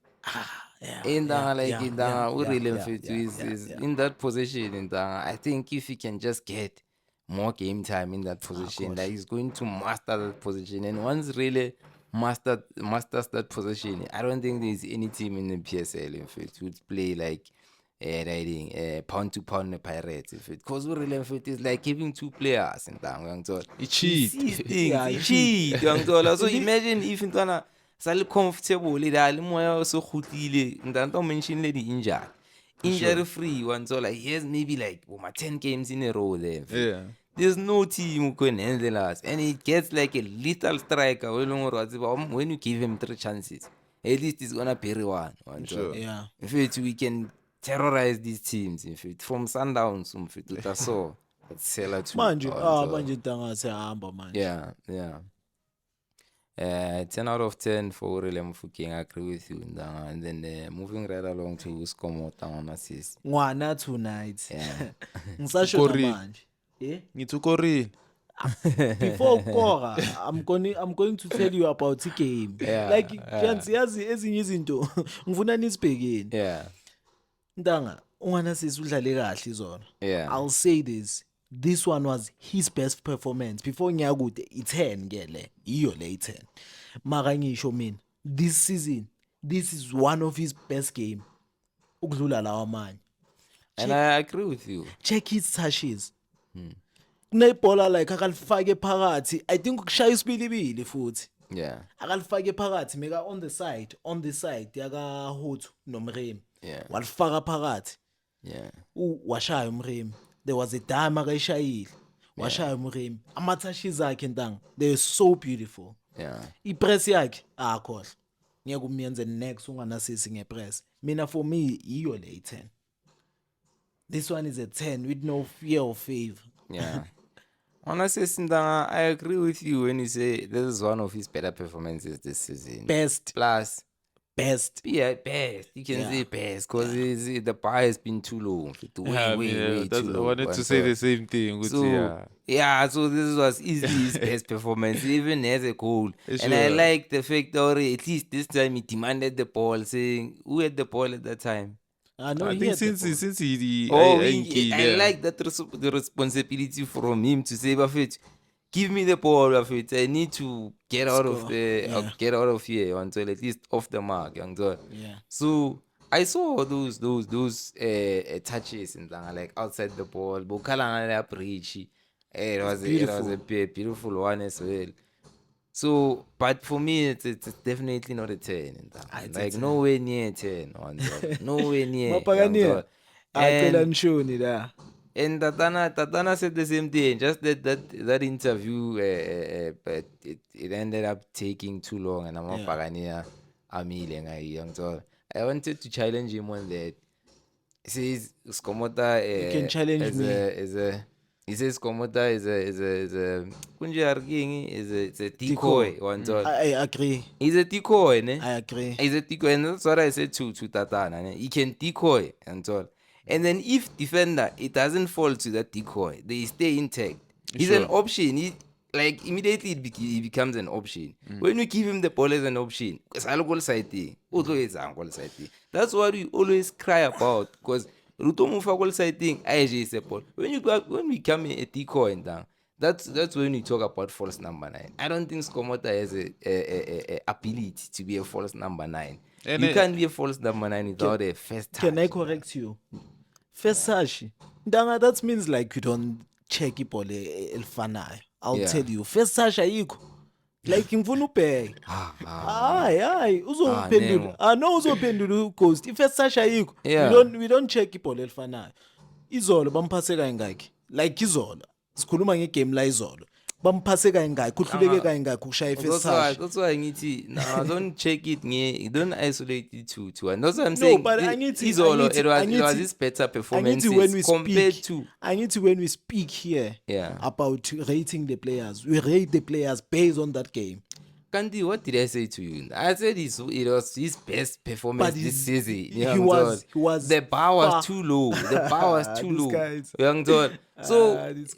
Ntanga like Ntanga urile mfethu is in that position Ntanga. I think if he can just get more game time in that position, that he's going to master that position, and once really masters that position, I don't think there's any team in the PSL in fact would play like riding pound to pound the Pirates if it, because we really fit is like giving two players in town. He cheat. So imagine if in Tana sali comfortable le moya so khutile ndanto mention le di injury free one, so like he has maybe like 10 games in a row there. there's no team who can handle us. And it gets like a lethal striker. When you give him 3 chances, at least he's gonna bury one. Sure. Yeah. In fact, we can terrorize these teams. In fact, from Sundowns, to Taso, Sela to Manje Ntanga siyahamba manje. yeah. 10 out of 10 for Aurelien Mofokeng. I agree with you. Ndanga. And then moving right along to Skomota on assist. Ngwana tonight. Yeah. Ngisasho Ukori. manje. Ngithukorini. Before ukora, I'm going to tell you about the game. Yeah, Like yazi ezinye izinto ngifuna nisibhekeni. Yeah. Ntanga, ungana sisudlale kahle izona. Yeah. I'll say this. This one was his best performance. Before ngiyakude i10 ngele. Iyo le i10. Mara ngisho mina, this season, this is one of his best game. Ukudlula lawa manje. And I agree with you. Check his touches. Kunebhola like akalifake phakathi. I think ukushaya isibilibili futhi. Yeah. Akalifake phakathi meka on the side yaka Hotho nomremi. Yeah. Walifaka phakathi. Yeah. Washaya umremi. There was a dime akayishayile. Washaya umremi. Ama-touches akhe ntanga. They were so beautiful. Yeah. Ipress yakhe akhohle. Ngeke umiyenze next unganasisi ngepress. Mina for me iyo le 10. This one is a 10 with no fear of favor. Yeah. Honestly, Sindanga, I agree with you when you say this is one of his better performances this season. Best. Best. Yeah, best. You can say best because the bar has been too low. Way too low. I wanted to say the same thing. So this was easily his best performance, even as a goal. Sure. And I like the fact that at least this time he demanded the ball, saying, who had the ball at that time? I think since he I like that the responsibility from him to say, Buffett, give me the ball, Buffett. I need to get out of get out of here until at least off the mark, young girl. Yeah. So I saw those touches and like outside the ball. Bukala breach. It was a beautiful one as well. So, but for me, it's definitely not a 10. Like nowhere near 10. Nowhere near. And Tatana said the same thing. Just that interview, but it ended up taking too long. And I'm not Pagania Amile. I wanted to challenge him on that. He says Skomota you can challenge me. He says Komota is a decoy. I agree. He's a decoy, ne? I agree. He's a decoy, and that's what I said to Tatana. Ne? He can decoy and all. And then if defender, it doesn't fall to that decoy, they stay intact. He's an option. Immediately he becomes an option. When you give him the ball as an option, that's what we always cry about. Because when we come in a decoy and down, that's when we talk about false number 9. I don't think Skomota has a ability to be a false number 9. And you can't be a false number 9 without a first touch. Can I correct you? First touch. That means like you don't check it elfanayo. I'll tell you. First touch ayikho. Like ngifuna ubheke. Hayi uzophendula. No uzophendula ghost. First touch ayikho. We don't check ibhola elifanayo. Izolo bamphase kangaki? Like izolo. Sikhuluma ngegame la izolo. Bamphase kangaki? Kuhluleke kangaki ukushaya first touch? That's why ngithi don't check it don't isolate it to and that's what I'm saying. No, but izolo it was his better performance compared to when we speak here about rating the players, we rate the players based on that game. Kandi, what did I say to you? I said it was his best performance this season. He was the bar was too low. The bar was too low. Young John. So it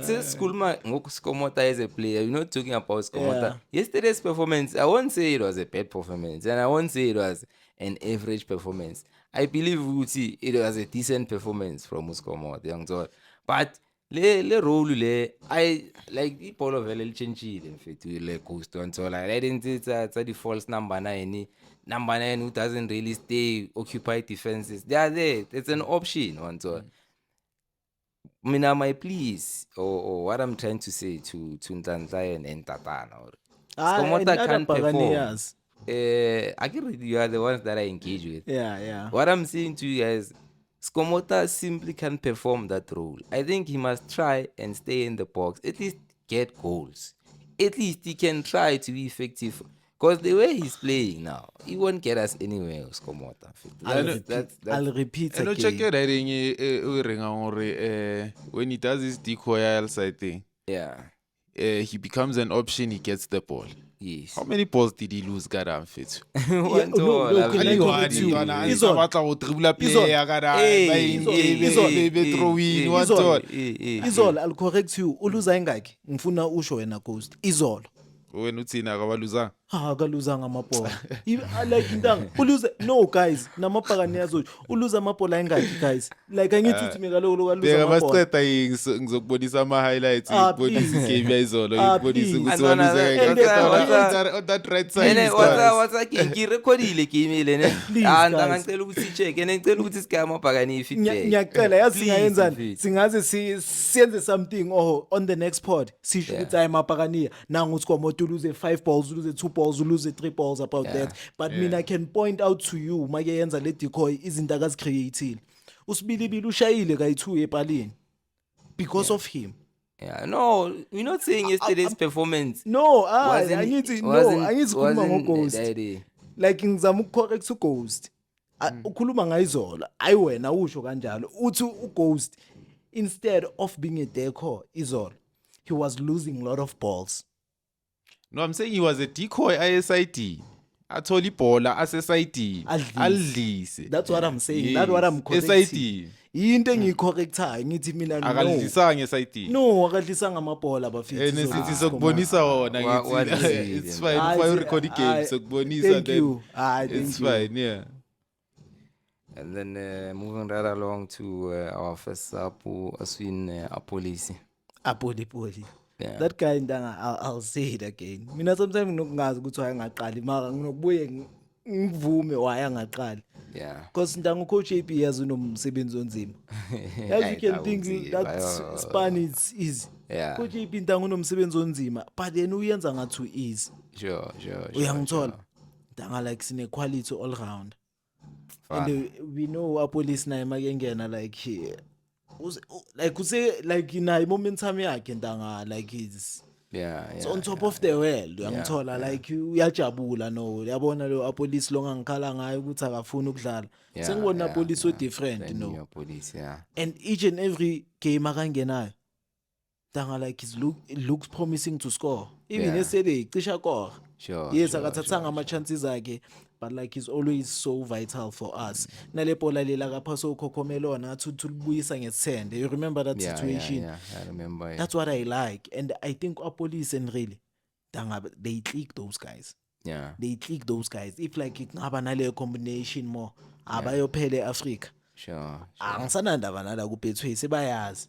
says Skomota as a player. You're not talking about Skomota. Yesterday's performance, I won't say it was a bad performance, and I won't say it was an average performance. I believe we would see it was a decent performance from Skomota, young John. But le role I like the ball of a change in fact le coast and so like I didn't say it's the false number 9 who doesn't really stay occupied defenses. They are there. It's an option and so my please or what I'm trying to say to Ntanzai and Tatana or Skomota can't perform. I can read you are the ones that I engage with. Yeah. What I'm saying to you guys, Skomota simply can't perform that role. I think he must try and stay in the box. At least get goals. At least he can try to be effective. Because the way he's playing now, he won't get us anywhere, Skomota. I'll repeat And no check again. it when he does his decoy outside thing, Yeah. he becomes an option, he gets the ball. Yes. How many balls did he lose, Gadam Fit? One no, goal, no, I can I believe. correct you? Izolo. Izolo, I'll correct you. Uluza ingaki? Ngifuna usho wena Ghost. Izolo. When utsina akabaluza. Akaluzanga amabhola. Like intanga uluza no guys namabhakani yazo uluza amabhola engaki guys. Like angithi uthi mina lo kaluza amabhola. Ngiyabasiceda ngizokubonisa ama highlights ngikubonisa igame yayizolo ngikubonisa ukuthi Antwana, waluza on that right side. Ene what's ngirekhodile game ile ne. Please, Anda guys. ngicela ukuthi check ene ngicela ukuthi sike amabhakani i-feedback. Ngiyacela yazi Please, singayenzani mfethu. singaze siyenze something on the next pod sisho ukuthi hayi mabhakaniya nangu uthi kwamoto uluze 5 balls uluze 2 balls uluze 3 balls about that but mina I can point out to you make yenza le decoy izinto akazicreateile usibilibili ushayile kayi2 epalini because of him. Yeah, no, we're not saying yesterday's performance. No, wasn't- angithi wasn't- khuluma wasn't ngoGhost. that day. Like ngizama ukucorrect uGhost. Ukhuluma ngayizola. Ayi wena usho kanjalo. Uthi uGhost instead of being a decoy Izolo, he was losing a lot of balls. No, I'm saying he was a decoy ISID. Athola ibhola aseside. Alidlise. That's what I'm saying. That's what I'm correcting. SID. Into engiyicorrectayo ngithi mina no. Akadlisanga SID. No, akadlisanga amabhola bafethu. And sithi sokubonisa wona What is ngithi it? it's fine if I record game sokubonisa Thank then you. Thank it's you. fine, yeah. And then moving right along to our first sub, Aswin Apolisi. Apoli. Yeah. That guy ndanga I'll say it again. Mina sometimes nginokungazi ukuthi wayengaqali mara nginokubuye ngivume wayengaqali. Yeah. Because ndanga coach AP yazi unomsebenzi onzima. As you can think that span is easy. Yeah. Coach AP ndanga unomsebenzi onzima but then uyenza ngathi easy. Sure. Uyangithola. Ndanga like sine quality all round. And we know Apolisi naye makengena like here. Like you say like naye momentum yakhe ndanga like he's Yeah. on top of the world uyangithola like uyajabula no uyabona lo Apolisi lo ngangikhala ngayo ukuthi akafuni ukudlala sengibona Apolisi so different you know Police, yeah. and each and every game akangenayo ndanga like it looks promising to score even yesterday cisha kora Sure. yes akathathanga ama chances akhe but like he's always so vital for us nale bhola lela kapha so khokhomelona athi tulibuyisa ngesende you remember that situation Yeah, I remember it. that's what I like and I think Apolisi and really they click those guys if like ngaba nale combination more abayophele Africa Sure. angisanandaba nala kuBetway sebayazi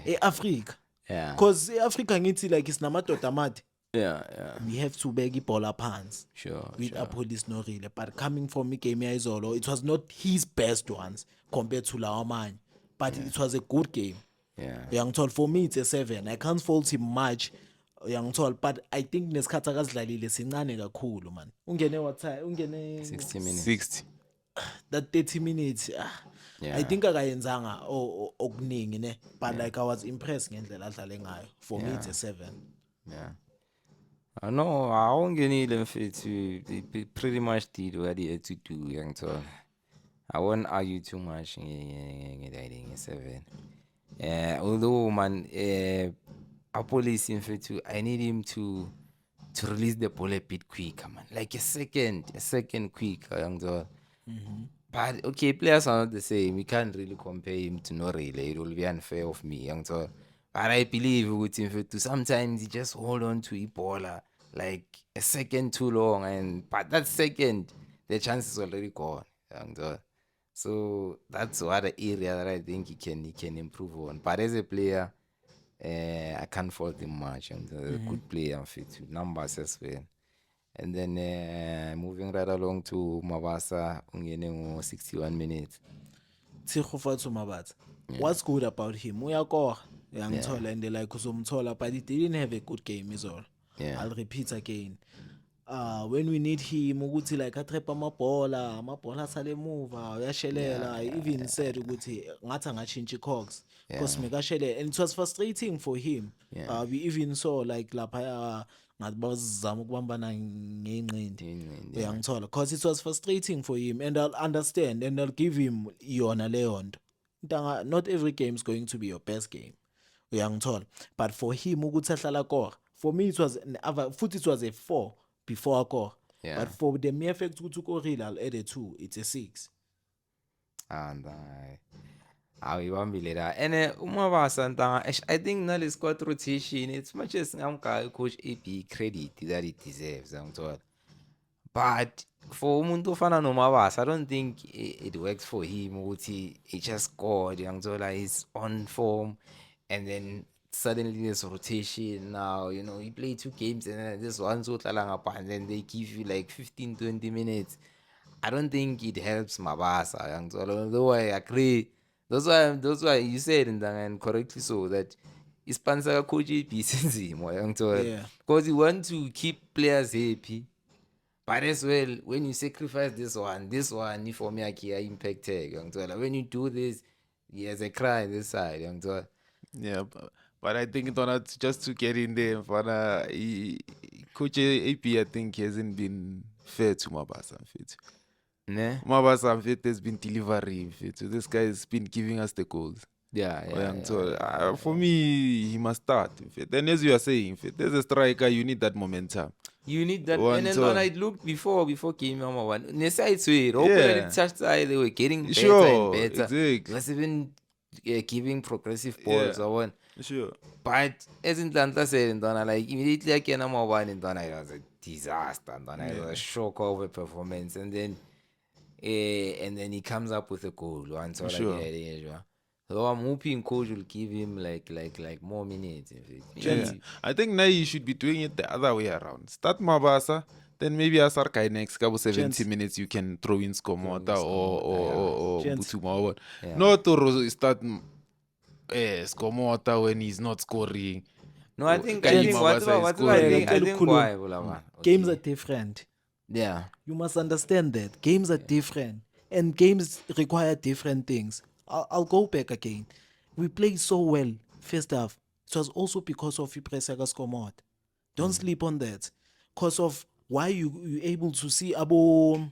eAfrica Yeah. because eAfrica ngithi like isinamadoda amade Yeah. we have to beg ibhola phansi Sure. with Apolisi no really but coming from igame yayizolo it was not his best ones compared to lawa manye but it was a good game Yeah. uyangithola for me it's a 7 I can't fault him much uyangithola but I think nesikhathi akazidlalile sincane kakhulu man ungene what time ungene 60 minutes. 60. that 30 minutes Yeah. I think akayenzanga okuningi ne but like I was impressed ngendlela adlale ngayo for me it's a 7 Yeah. No, I won't get any fit to they pretty much did what they had to do, young so I won't argue too much in 7. Although man Apolisi in fit to I need him to release the ball a bit quicker, man. Like a second quick, young so. But okay, players are not the same. We can't really compare him to Norile. It will be unfair of me, young so. But I believe with him to sometimes he just hold on to Ebola like a second too long, but that second the chance is already gone. So that's what the area that I think he can improve on. But as a player, I can't fault him much. And a good player fit with numbers as well. And then moving right along to Mabasa, 61 minutes. Tshikgofatso Mabatsa. What's good about him? Uyakora uyangithola and like uzomthola but he didn't have a good game is all. Yeah. I'll repeat again. when we need him ukuthi like atrap amabhola asale emuva uyashelela. I even said ukuthi ngathi angatshintsha i-cogs because mekashelela, and it was frustrating for him. We even saw like lapha ngathi bazama ukubambana ngeinqindi uyangithola, because it was frustrating for him, and I'll understand and I'll give him yona leyo nto. Ntanga, not every game is going to be your best game uyangithola, but for him ukuthi ahlala kora, for me it was futhi it was a 4 before a core. But for the mere fact ukuthi ukorile, I'll add a 2, it's a 6. And awibambile la. And uMabasa ntanga, I think nale squad rotation, it's much as ngamka coach AP credit that it deserves ngithola. But for umuntu ofana noMabasa, I don't think it works for him ukuthi he just scored ngithola, he's on form, and then suddenly there's rotation now, you know, you play 2 games and then this one's and then they give you like 15-20 minutes. I don't think it helps Mabasa. Although I agree, that's why you said and correctly so that sponsor coach because you want to keep players happy. But as well, when you sacrifice this one for me I impact when you do this, there's a cry this side. Yeah, but I think just to get in there, Coach AP, I think he hasn't been fair to Mabasa. Ne? Mabasa has been delivering. So this guy has been giving us the goals. For me, he must start. Then, as you are saying, there's a striker, you need that momentum. You need that. And then when I looked before game number 1, they were getting better and better. Exactly. Was even giving progressive balls or one. Sure. But as in Atlanta said, like immediately I came number 1 in Donna, it was a disaster. It was a shock of a performance, and then he comes up with a goal. Sure. So I'm hoping coach will give him like more minutes. I think now you should be doing it the other way around. Start Mabasa, then maybe Asar Kai next couple 70 minutes you can throw in Skomota or Butuma. Not to start Skomota when he's not scoring. No, I think why games are different. Yeah. You must understand that games are different and games require different things. I'll go back again. We played so well first half. It was also because of Ipresaka Skomot. Don't sleep on that. Because of why you able to see Abo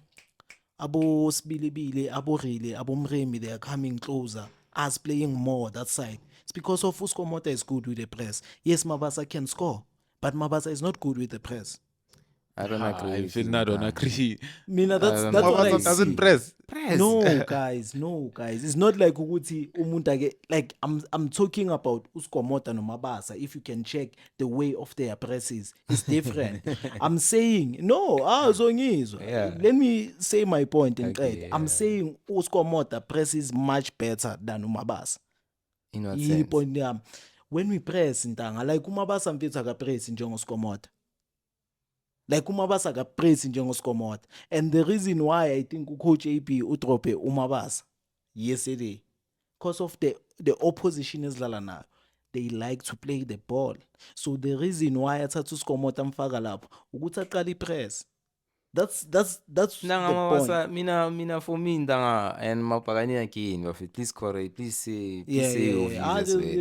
Sbilibili, Abo Rile, Abo Mremi, they are coming closer, us playing more that side. It's because of Skomota is good with the press. Yes, Mabasa can score, but Mabasa is not good with the press. I don't agree. I don't agree. Mina, that's what I see. Doesn't press. No, guys. It's not like Uguti Umuntage. Like I'm talking about Uskomota no Mabasa. If you can check the way of their presses, it's different. I'm saying no. Let me say my point in trade. I'm saying Uskomota presses much better than Umabasa. In what sense? Point, when we press in Tanga, like Umabasa mfethu ka press njengo Skomota. Like Umabasa ka press njengo Skomota. And the reason why I think Coach AP utrope Umabasa yesterday, because of the opposition is lalana. They like to play the ball. So the reason why athatha uSkomota mfaka lapho ukuthi aqala ipress. That's the point. Mina for me ndanga and mapagani again, but please correct, please say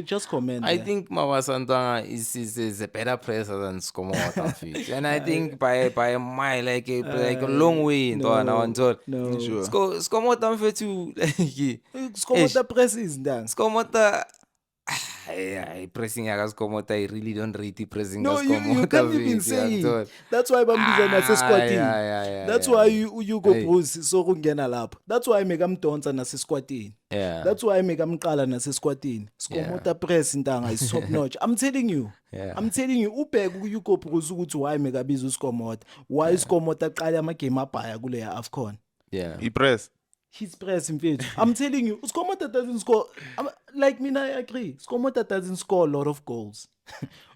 just comment. I think Mabasa ndanga is a better presser than Skomota. And I think by a mile, like a long way into no. Sure. Skomota mfethu Skomota presses ndanga. Skomota pressing Skomota, I really don't rate the pressing. No, you can't even say it. That's why bambiza nasesquatini. That's why you go Bruce so kungena lapho. That's why make amdonsa nasesquatini. Yeah. That's why make amqala nasesquatini. Skomota press intanga is top notch. I'm telling you. Ubheka you go Bruce ukuthi why make abiza uSkomota. Why Skomota qala ama game abhaya kule AFCON. Yeah. He press. He's pressing field. I'm telling you, Skomota doesn't score. Like me, I agree. Skomota doesn't score a lot of goals.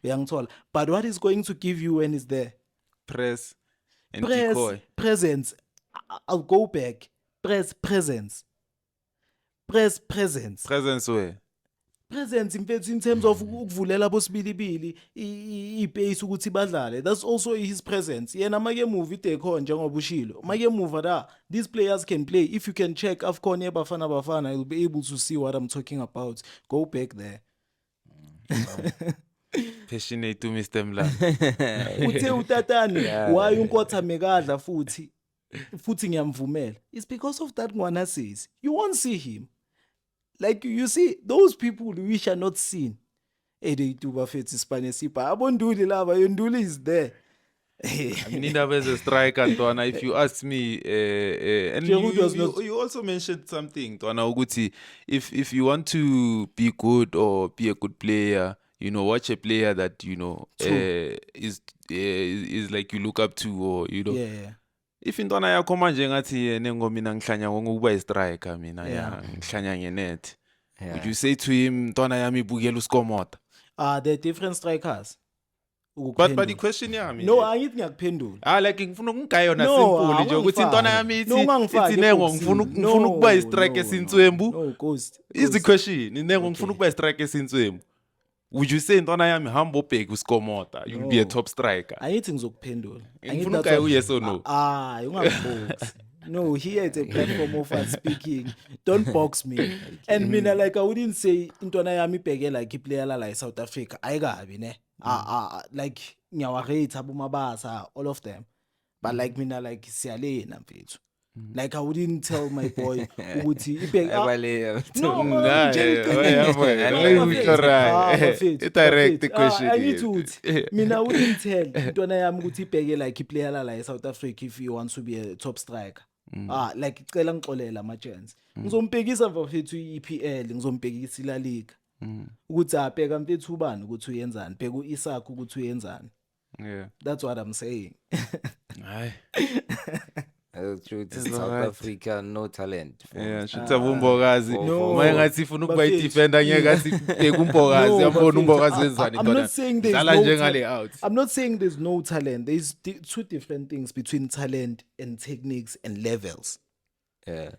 But what is going to give you when he's there? Press and decoy. Presence. I'll go back. Presence. Presence where? presence mfethu in terms of ukuvulela bosibilibili ipace ukuthi badlale. That's also his presence. Yena make move idekho njengoba ushilo. Make move da these players can play. If you can check AFCON Bafana, you'll be able to see what I'm talking about. Go back there. Passionate to Mr. Mla. Uthe utatani why unkotha mekadla futhi ngiyamvumela. It's because of that Ngwana says. You won't see him. Like you see those people we shall not seen. They do bafethi Spanish sipa. Abonduli lava Nduli is there. Nindaba as a striker, Ntwana, if you ask me, and you also mentioned something, Ntwana Uguti, if you want to be good or be a good player, you know, watch a player that, you know, is like you look up to, or, you know. Yeah. If Ntwana yakho nje ngathi nengo mina ngihlanya ngokuba istriker mina ya ngihlanya ngenet. Would you say to him Ntwana yami ibukela uSkomota? They're different strikers. But the question yami. No, angithi ngiyakuphendula. Like ngifuna ukungayona simple nje ukuthi Ntwana yami ithi nengo ngifuna ukuba istriker esintswembu. No, ghost. Is the question. Nengo ngifuna ukuba istriker esintswembu. Would you say Ntwana yami hamba ubheke uSkomota, you'll be a top striker? Angithi ngizokuphendula. Ngifuna ukaya yes or no. Ungabox. No, here it's a platform of us speaking. Don't box me. And mina like I wouldn't say Ntwana yami ibheke like iplayer la South Africa. Ayikabi ne. Like ngiyawarate abomabasa all of them. But like mina like siyalena mfethu. Like I wouldn't tell my boy ukuthi ibheke direct the question. I need to mina wouldn't tell Ntwana yami ukuthi ibheke like iplayer la South Africa if he wants to be a top striker. Like icela ngixolela ama chance. Ngizombhekisa mfethu iEPL, ngizombhekisa iLa Liga. Ukuthi abheka mfethu ubani ukuthi uyenzani, bheka uIsaac ukuthi uyenzani. Yeah. That's what I'm saying. Hayi. The truth is South Africa no talent. Yeah, shitsa umbokazi. Manje ngathi ifuna ukuba i-defender ngeke asibheke umbokazi, yabona umbokazi wenzani I'm not saying there's dlala no njengale out. I'm not saying there's no talent. There's two different things between talent and techniques and levels. Yeah.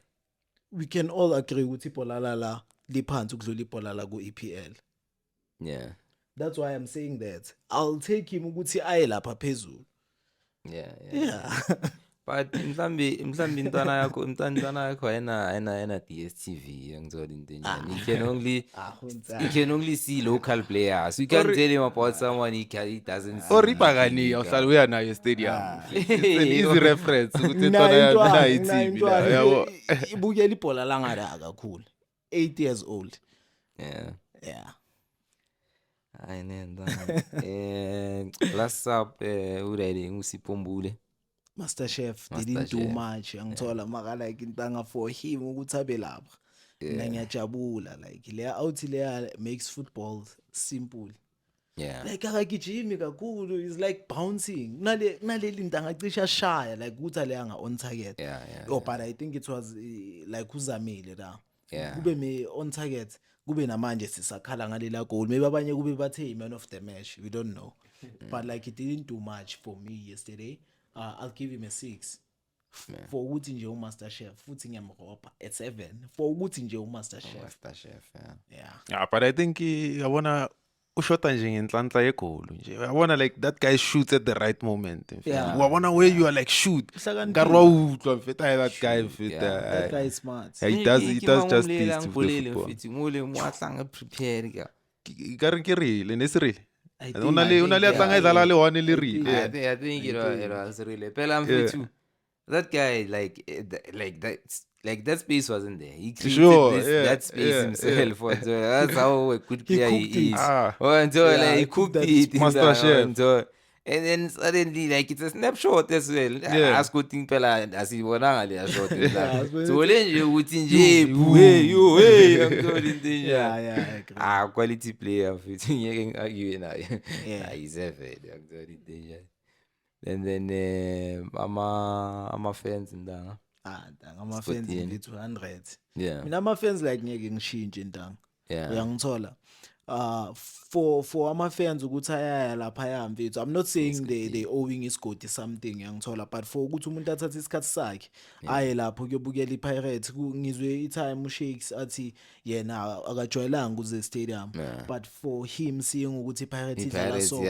We can all agree ukuthi ibhola la liphansi ukudlula ibhola la ku-EPL. Yeah. That's why I'm saying that. I'll take him ukuthi aye lapha phezulu. Yeah. But mhlambi Ntwana yakho ena DStv ngizodwa into enjani. He can only see local players. You can't tell him about someone he doesn't see. Or Ripagani uhlala uya nayo stadium. It's an easy reference ukuthi Ntwana nayo team la. Yabo. Ibukela ibhola langada kakhulu. 8 years old. Yeah. I know. Last up already uSiphumbule. Master Chef didn't do much. Angithola maka like intanga for him ukuthi abe lapha. Mina ngiyajabula like le out le makes football simple. Yeah. Like akagijimi kakhulu is like bouncing. Kunaleli intanga cisha shaya like ukuthi le anga on target. Yeah. Oh, but I think it was like uzamile la. Yeah. Kube me on target. Kube namanje sisakhala ngalela goal. Maybe abanye kube bathe man of the match. We don't know. But like it didn't do much for me yesterday. I'll give him a 6. For ukuthi nje uMaster Chef futhi ngiyamropa at 7. For ukuthi nje uMaster Chef. Yeah, but I think yabona ushota nje ngenhlanhla yegoli nje. Yabona like that guy shoots at the right moment. Wabona where you are like shoot. Garwa utlwa mfeta that guy mfeta. That guy is smart. He does justice to the football. Ngule muatlanga prepare ka.Ikarenkiri nesiri. Unale atlanga idlala le one le ri. I think it was really. Pela mfethu. That guy like that space wasn't there. He created that space himself. So that's how a good player he is. Like he cooked it. Master Chef. And then suddenly like it's a snapshot as well. Ask good thing pela asibona ngale shot. So lenje uthi nje hey I'm told in danger. Quality player fit ngeke argue naye. He's ever I'm told in danger. And then ama fans ndanga. Ama fans bethu 100. Yeah. Mina ama fans like ngeke ngishintshe intanga. Yeah. Uyangithola. For ama-fans ukuthi ayaya laphaya mfethu, I'm not saying they owing isigodi something yangithola, but for ukuthi umuntu athathe isikhathi sakhe aye lapho kuyobukela iPirates, ngizwe itime uShakes athi yena akajwayelanga kuze stadium, but for him seeing ukuthi iPirates idlala so,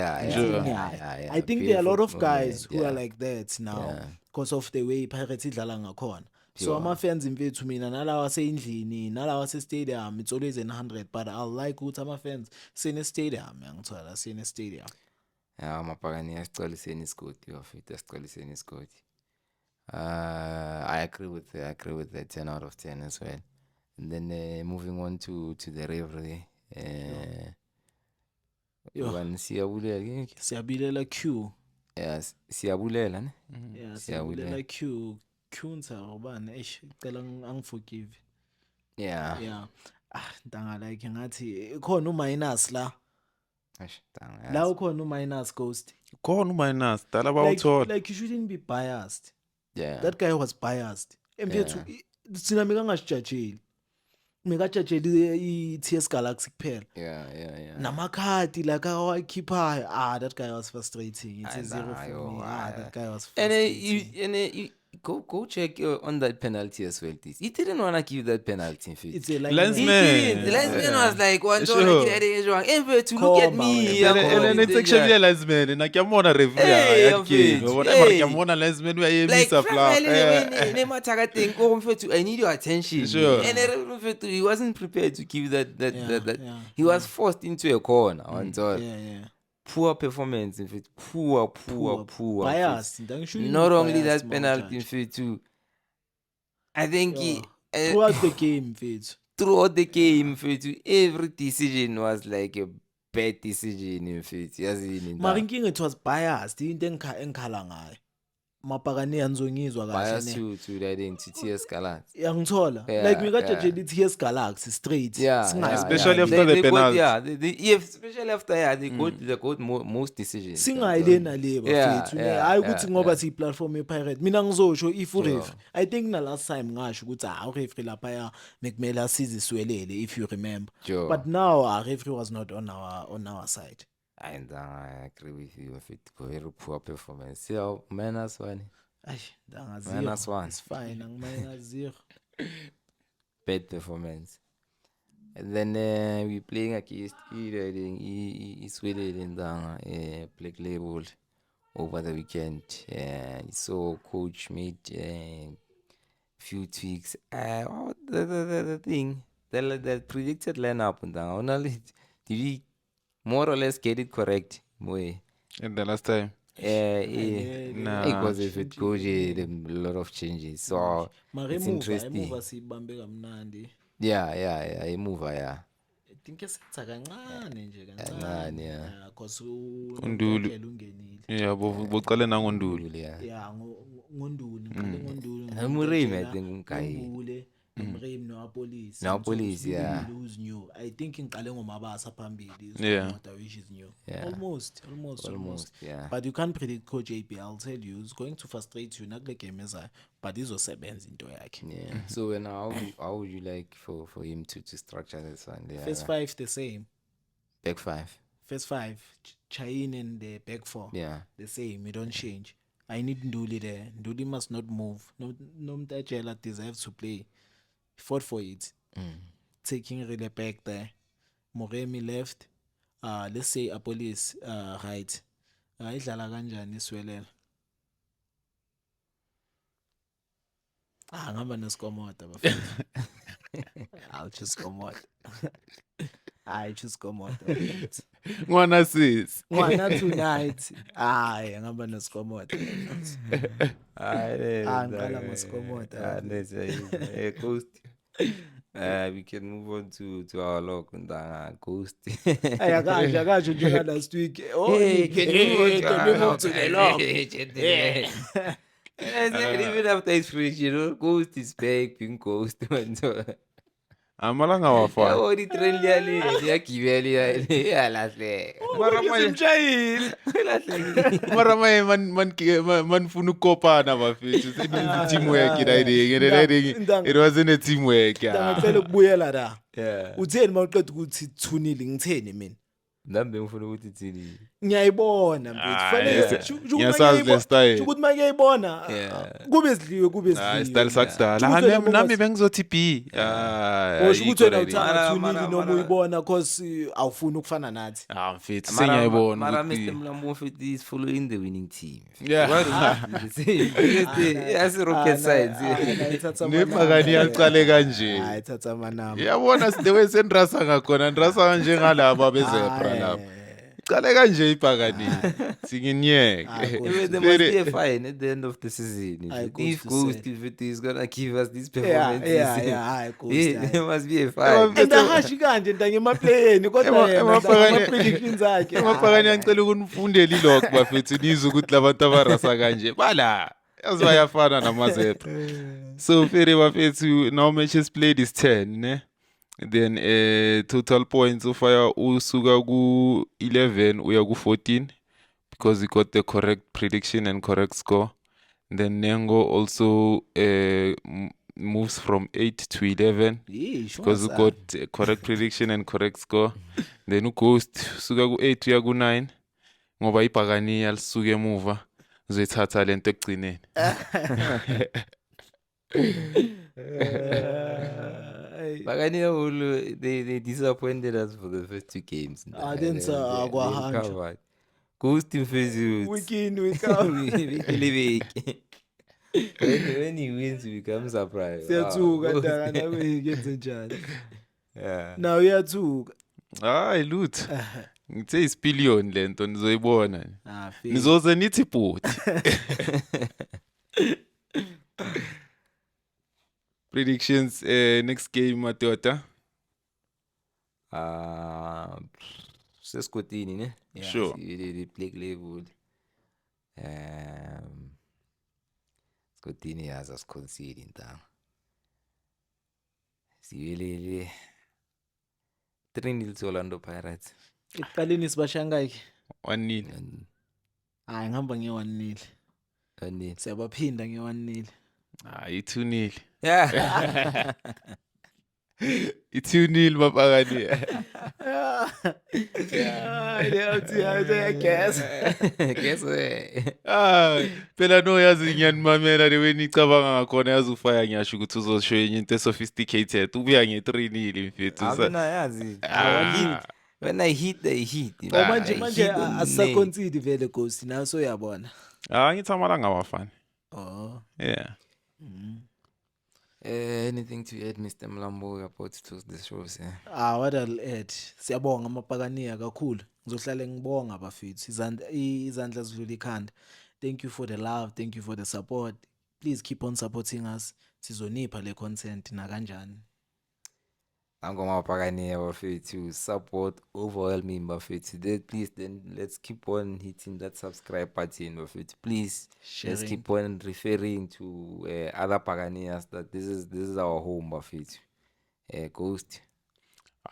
I think there are a lot of guys who are like that now because of the way iPirates idlala ngakhona. So ama-fans mfethu mina nalawa aseyindlini nalawa ase-stadium it's always 100, but I like ukuthi ama-fans sene-stadium yangithola sene-stadium. Yeah, amabhakani asicwaliseni isigodi bafethu, asicwaliseni isigodi. I agree with that 10 out of 10 as well. And then moving on to the rivalry. Siyabulela Q. Yes, siyabulela ne? Yeah, siyabulela Q. Kunza ubani ecela angiforgive. Yeah. Ntanga like ngathi khona uminus la. La ukhona uminus Ghost. Khona uminus dala bawuthola. Like you shouldn't be biased. Yeah. That guy was biased. Mfethu sina mika ngashijajeli. Mika jajeli iTS Galaxy kuphela. Yeah. Namakhadi la kawakhipha. That guy was frustrating. It's a 0 for me. That guy was frustrating. And go check on that penalty as well. He didn't want to give that penalty. It's a linesman. The linesman was like, "One to look at me." And it's actually a linesman. And I can't want a referee. Whatever, I can't want a linesman. Like, I need your attention. Sure. And he wasn't prepared to give that. He was forced into a corner. Yeah. Poor performance, in fact, poor. Bias. Not only that penalty, in fact, too. I think throughout the game, in fact, every decision was like a bad decision, in fact. Marinking it was biased. Into engikhala ngayo. Mabhakani anzongizwa bias kahle to the identity as Galaxy. Yangithola. Like ngikajajeli TS Galaxy straight. Especially after the penalty. Especially after they got most decisions. Singayilena le bafethu. Hayi ukuthi ngoba si platform yePirate. Mina ngizosho if uref. I think na last time ngasho ukuthi uref lapha mekumele asiziswelele if you remember. But now our referee was not on our side. And I agree with you. If it very poor performance, so -1. -1. It's fine. -0. Bad performance. And then we playing against Sweden in the Black Label over the weekend. So coach made few tweaks. The thing, the predicted lineup and only did we more or less get it correct. And the last time? It was a bit good, a lot of changes. So it's interesting. Yeah, a mover, yeah. I think esenza kancane nje kancane. Yeah. Cause uNduli ungenile. Yeah, boqale nangoNduli. Yeah, ngoNduli, ngqale ngoNduli. Murimi I think umkayi. Mrame nowapolice. Nowapolice, yeah. Who's new? I think ngiqale ngomabasa phambili. Yeah. Which is new. Yeah. Almost. Yeah. But you can't predict Coach JP. I'll tell you, it's going to frustrate you nakule game ezayo. But izosebenza into yakhe. Yeah. So now how would you like for him to structure this one? Yeah. First 5 the same. Back 5. First 5, Chain and the back 4. Yeah. The same. You don't change. I need Nduli there. Nduli must not move. No Mtajela deserves to play. He fought for it. Taking really back there. Moremi left. Let's say a police right. Idlala kanjani iswelela. Ngamba nesikomoda bafethu. I'll choose komoda. I choose komoda. Ngwana sis. Ngwana tonight. Ngamba nesikomoda. Ngala masikomoda. Ghost. We can move on to our log Ndanga Ghost. Akasho njenga last week. Hey, can you move to the log? Even after his fridge, Ghost is back, being Ghost. amalanga awafani yabo i-train liyagibela iyalahleka mara maye manifuna ukukopana bafethu seneeds teamwork it wasn't a teamwork ngicela ukubuyela la yeah utheni mawuqeda ukuthi thunile ngitheni mina nambe ngifuna ukuthi thini ngiyayibona ngiyasazi le style ukuthi makuyayibona Yeah. kube sidliwe style sakudala nami bengizothi B Osho ukuthi wena already. uthanda thunile Mara- noma uyibona cause awufuni ukufana nathi Mfethu Mara sengiyayibona Mr. ukuthi Mlambo Mfethu is following the winning team. Yeah. Yes, rocket science. nepakani yaqale kanje hayi thatha amanamba yabona the way sendirasa ngakhona ndirasa kanje ngalaba bezebra lapha iqale kanje ibhakani singinyeke There must be a fine at the end of the season. I If goes to Ghost say. if it is gonna give us this yeah performance, hayi there must be a fine. endahashi kanje ndangemaplayeni kodwa Emapakani- predictions zakhe emapakani angicela ukunifundela ilokho bafethu nizwe ukuthi labantu abarasa kanje bala yazi bayafana namazebra so fere bafethu now matches played is 10 ne then total points ufaya usuka ku 11 uya ku 14 because he got the correct prediction and correct score. Then Nengo also moves from 8 to 11 because he got correct prediction and correct score. Then Ghost suka ku 8 uya ku 9 ngoba ibhakani yalisuke emuva uzoyithatha lento ekugcineni. Bagani they disappointed us for the first two games. Then sir, They Aguahancho. recovered. Ghost in Facebook. week in week out When he wins, he becomes surprised. siyathuka Wow. ntaka nawe yenze njani Yeah. nawe uyathuka Hayi lutho. Ngithe isipillion lento nizoyibona. feel. Nizoze nithi bhuti. Predictions next game madoda. Seskotini, ne? Yeah. Sure. The Black Label. Scotini has us conceding down. Really 3-0 to Orlando Pirates. ekuqaleni sibashangayike 1-0. hayi ngihamba nge-1-0 And siyabaphinda nge-1-0 Hayi 2-0. yeah. 2-0 mapakani. Guess what? Phela no yazi ngiyanimamela le wenicabanga ngakhona yazi ufaya ngiyasho ukuthi uzosho enye into sophisticated ubuya nge-3-0 mfethu. Amina yazi. When I hit, I hit. manje I manje hit on the asisakonsidi vele Ghost naso uyabona Ngithi amalanga awafani. oh Yeah. anything to add, Mr. Mlambo, about to the shows? what I'll add siyabonga amapakaniya kakhulu ngizohlale ngibonga bafethu izandla zidlula ikhanda. Thank you for the love, thank you for the support. Please keep on supporting us sizonipha le content na kanjani. I'm going to support overwhelming Buffett. Please, then let's keep on hitting that subscribe button, Buffett. Please, let's Sharing. keep on referring to other Paganias that this is our home, Buffett. Ghost.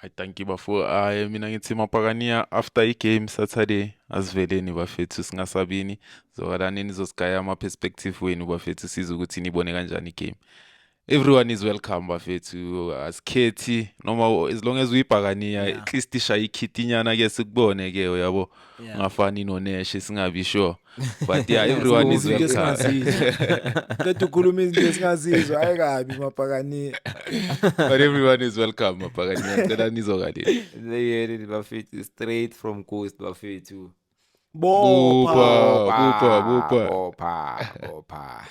I thank you bafo. Mina ngithi mapakania after i-game Saturday asiveleni bafethu singasabini zokalani nizosigaya ama-perspective wenu bafethu siza ukuthi nibone kanjani i-game. Everyone is welcome bafethu asikhethi noma as long as uyibhakania at least ishaye ikhithinyana ke sikubone ke yabo ngafani noneshe singabi sure but yeah everyone is welcome Lethu ukhuluma izinto esingazizwa ayikabi mapakaniya. but everyone is welcome mapakania ngicela nizokaleni. They heard it, Buffett, straight from Ghost, Buffett. Bopha. Bupha. Bopa.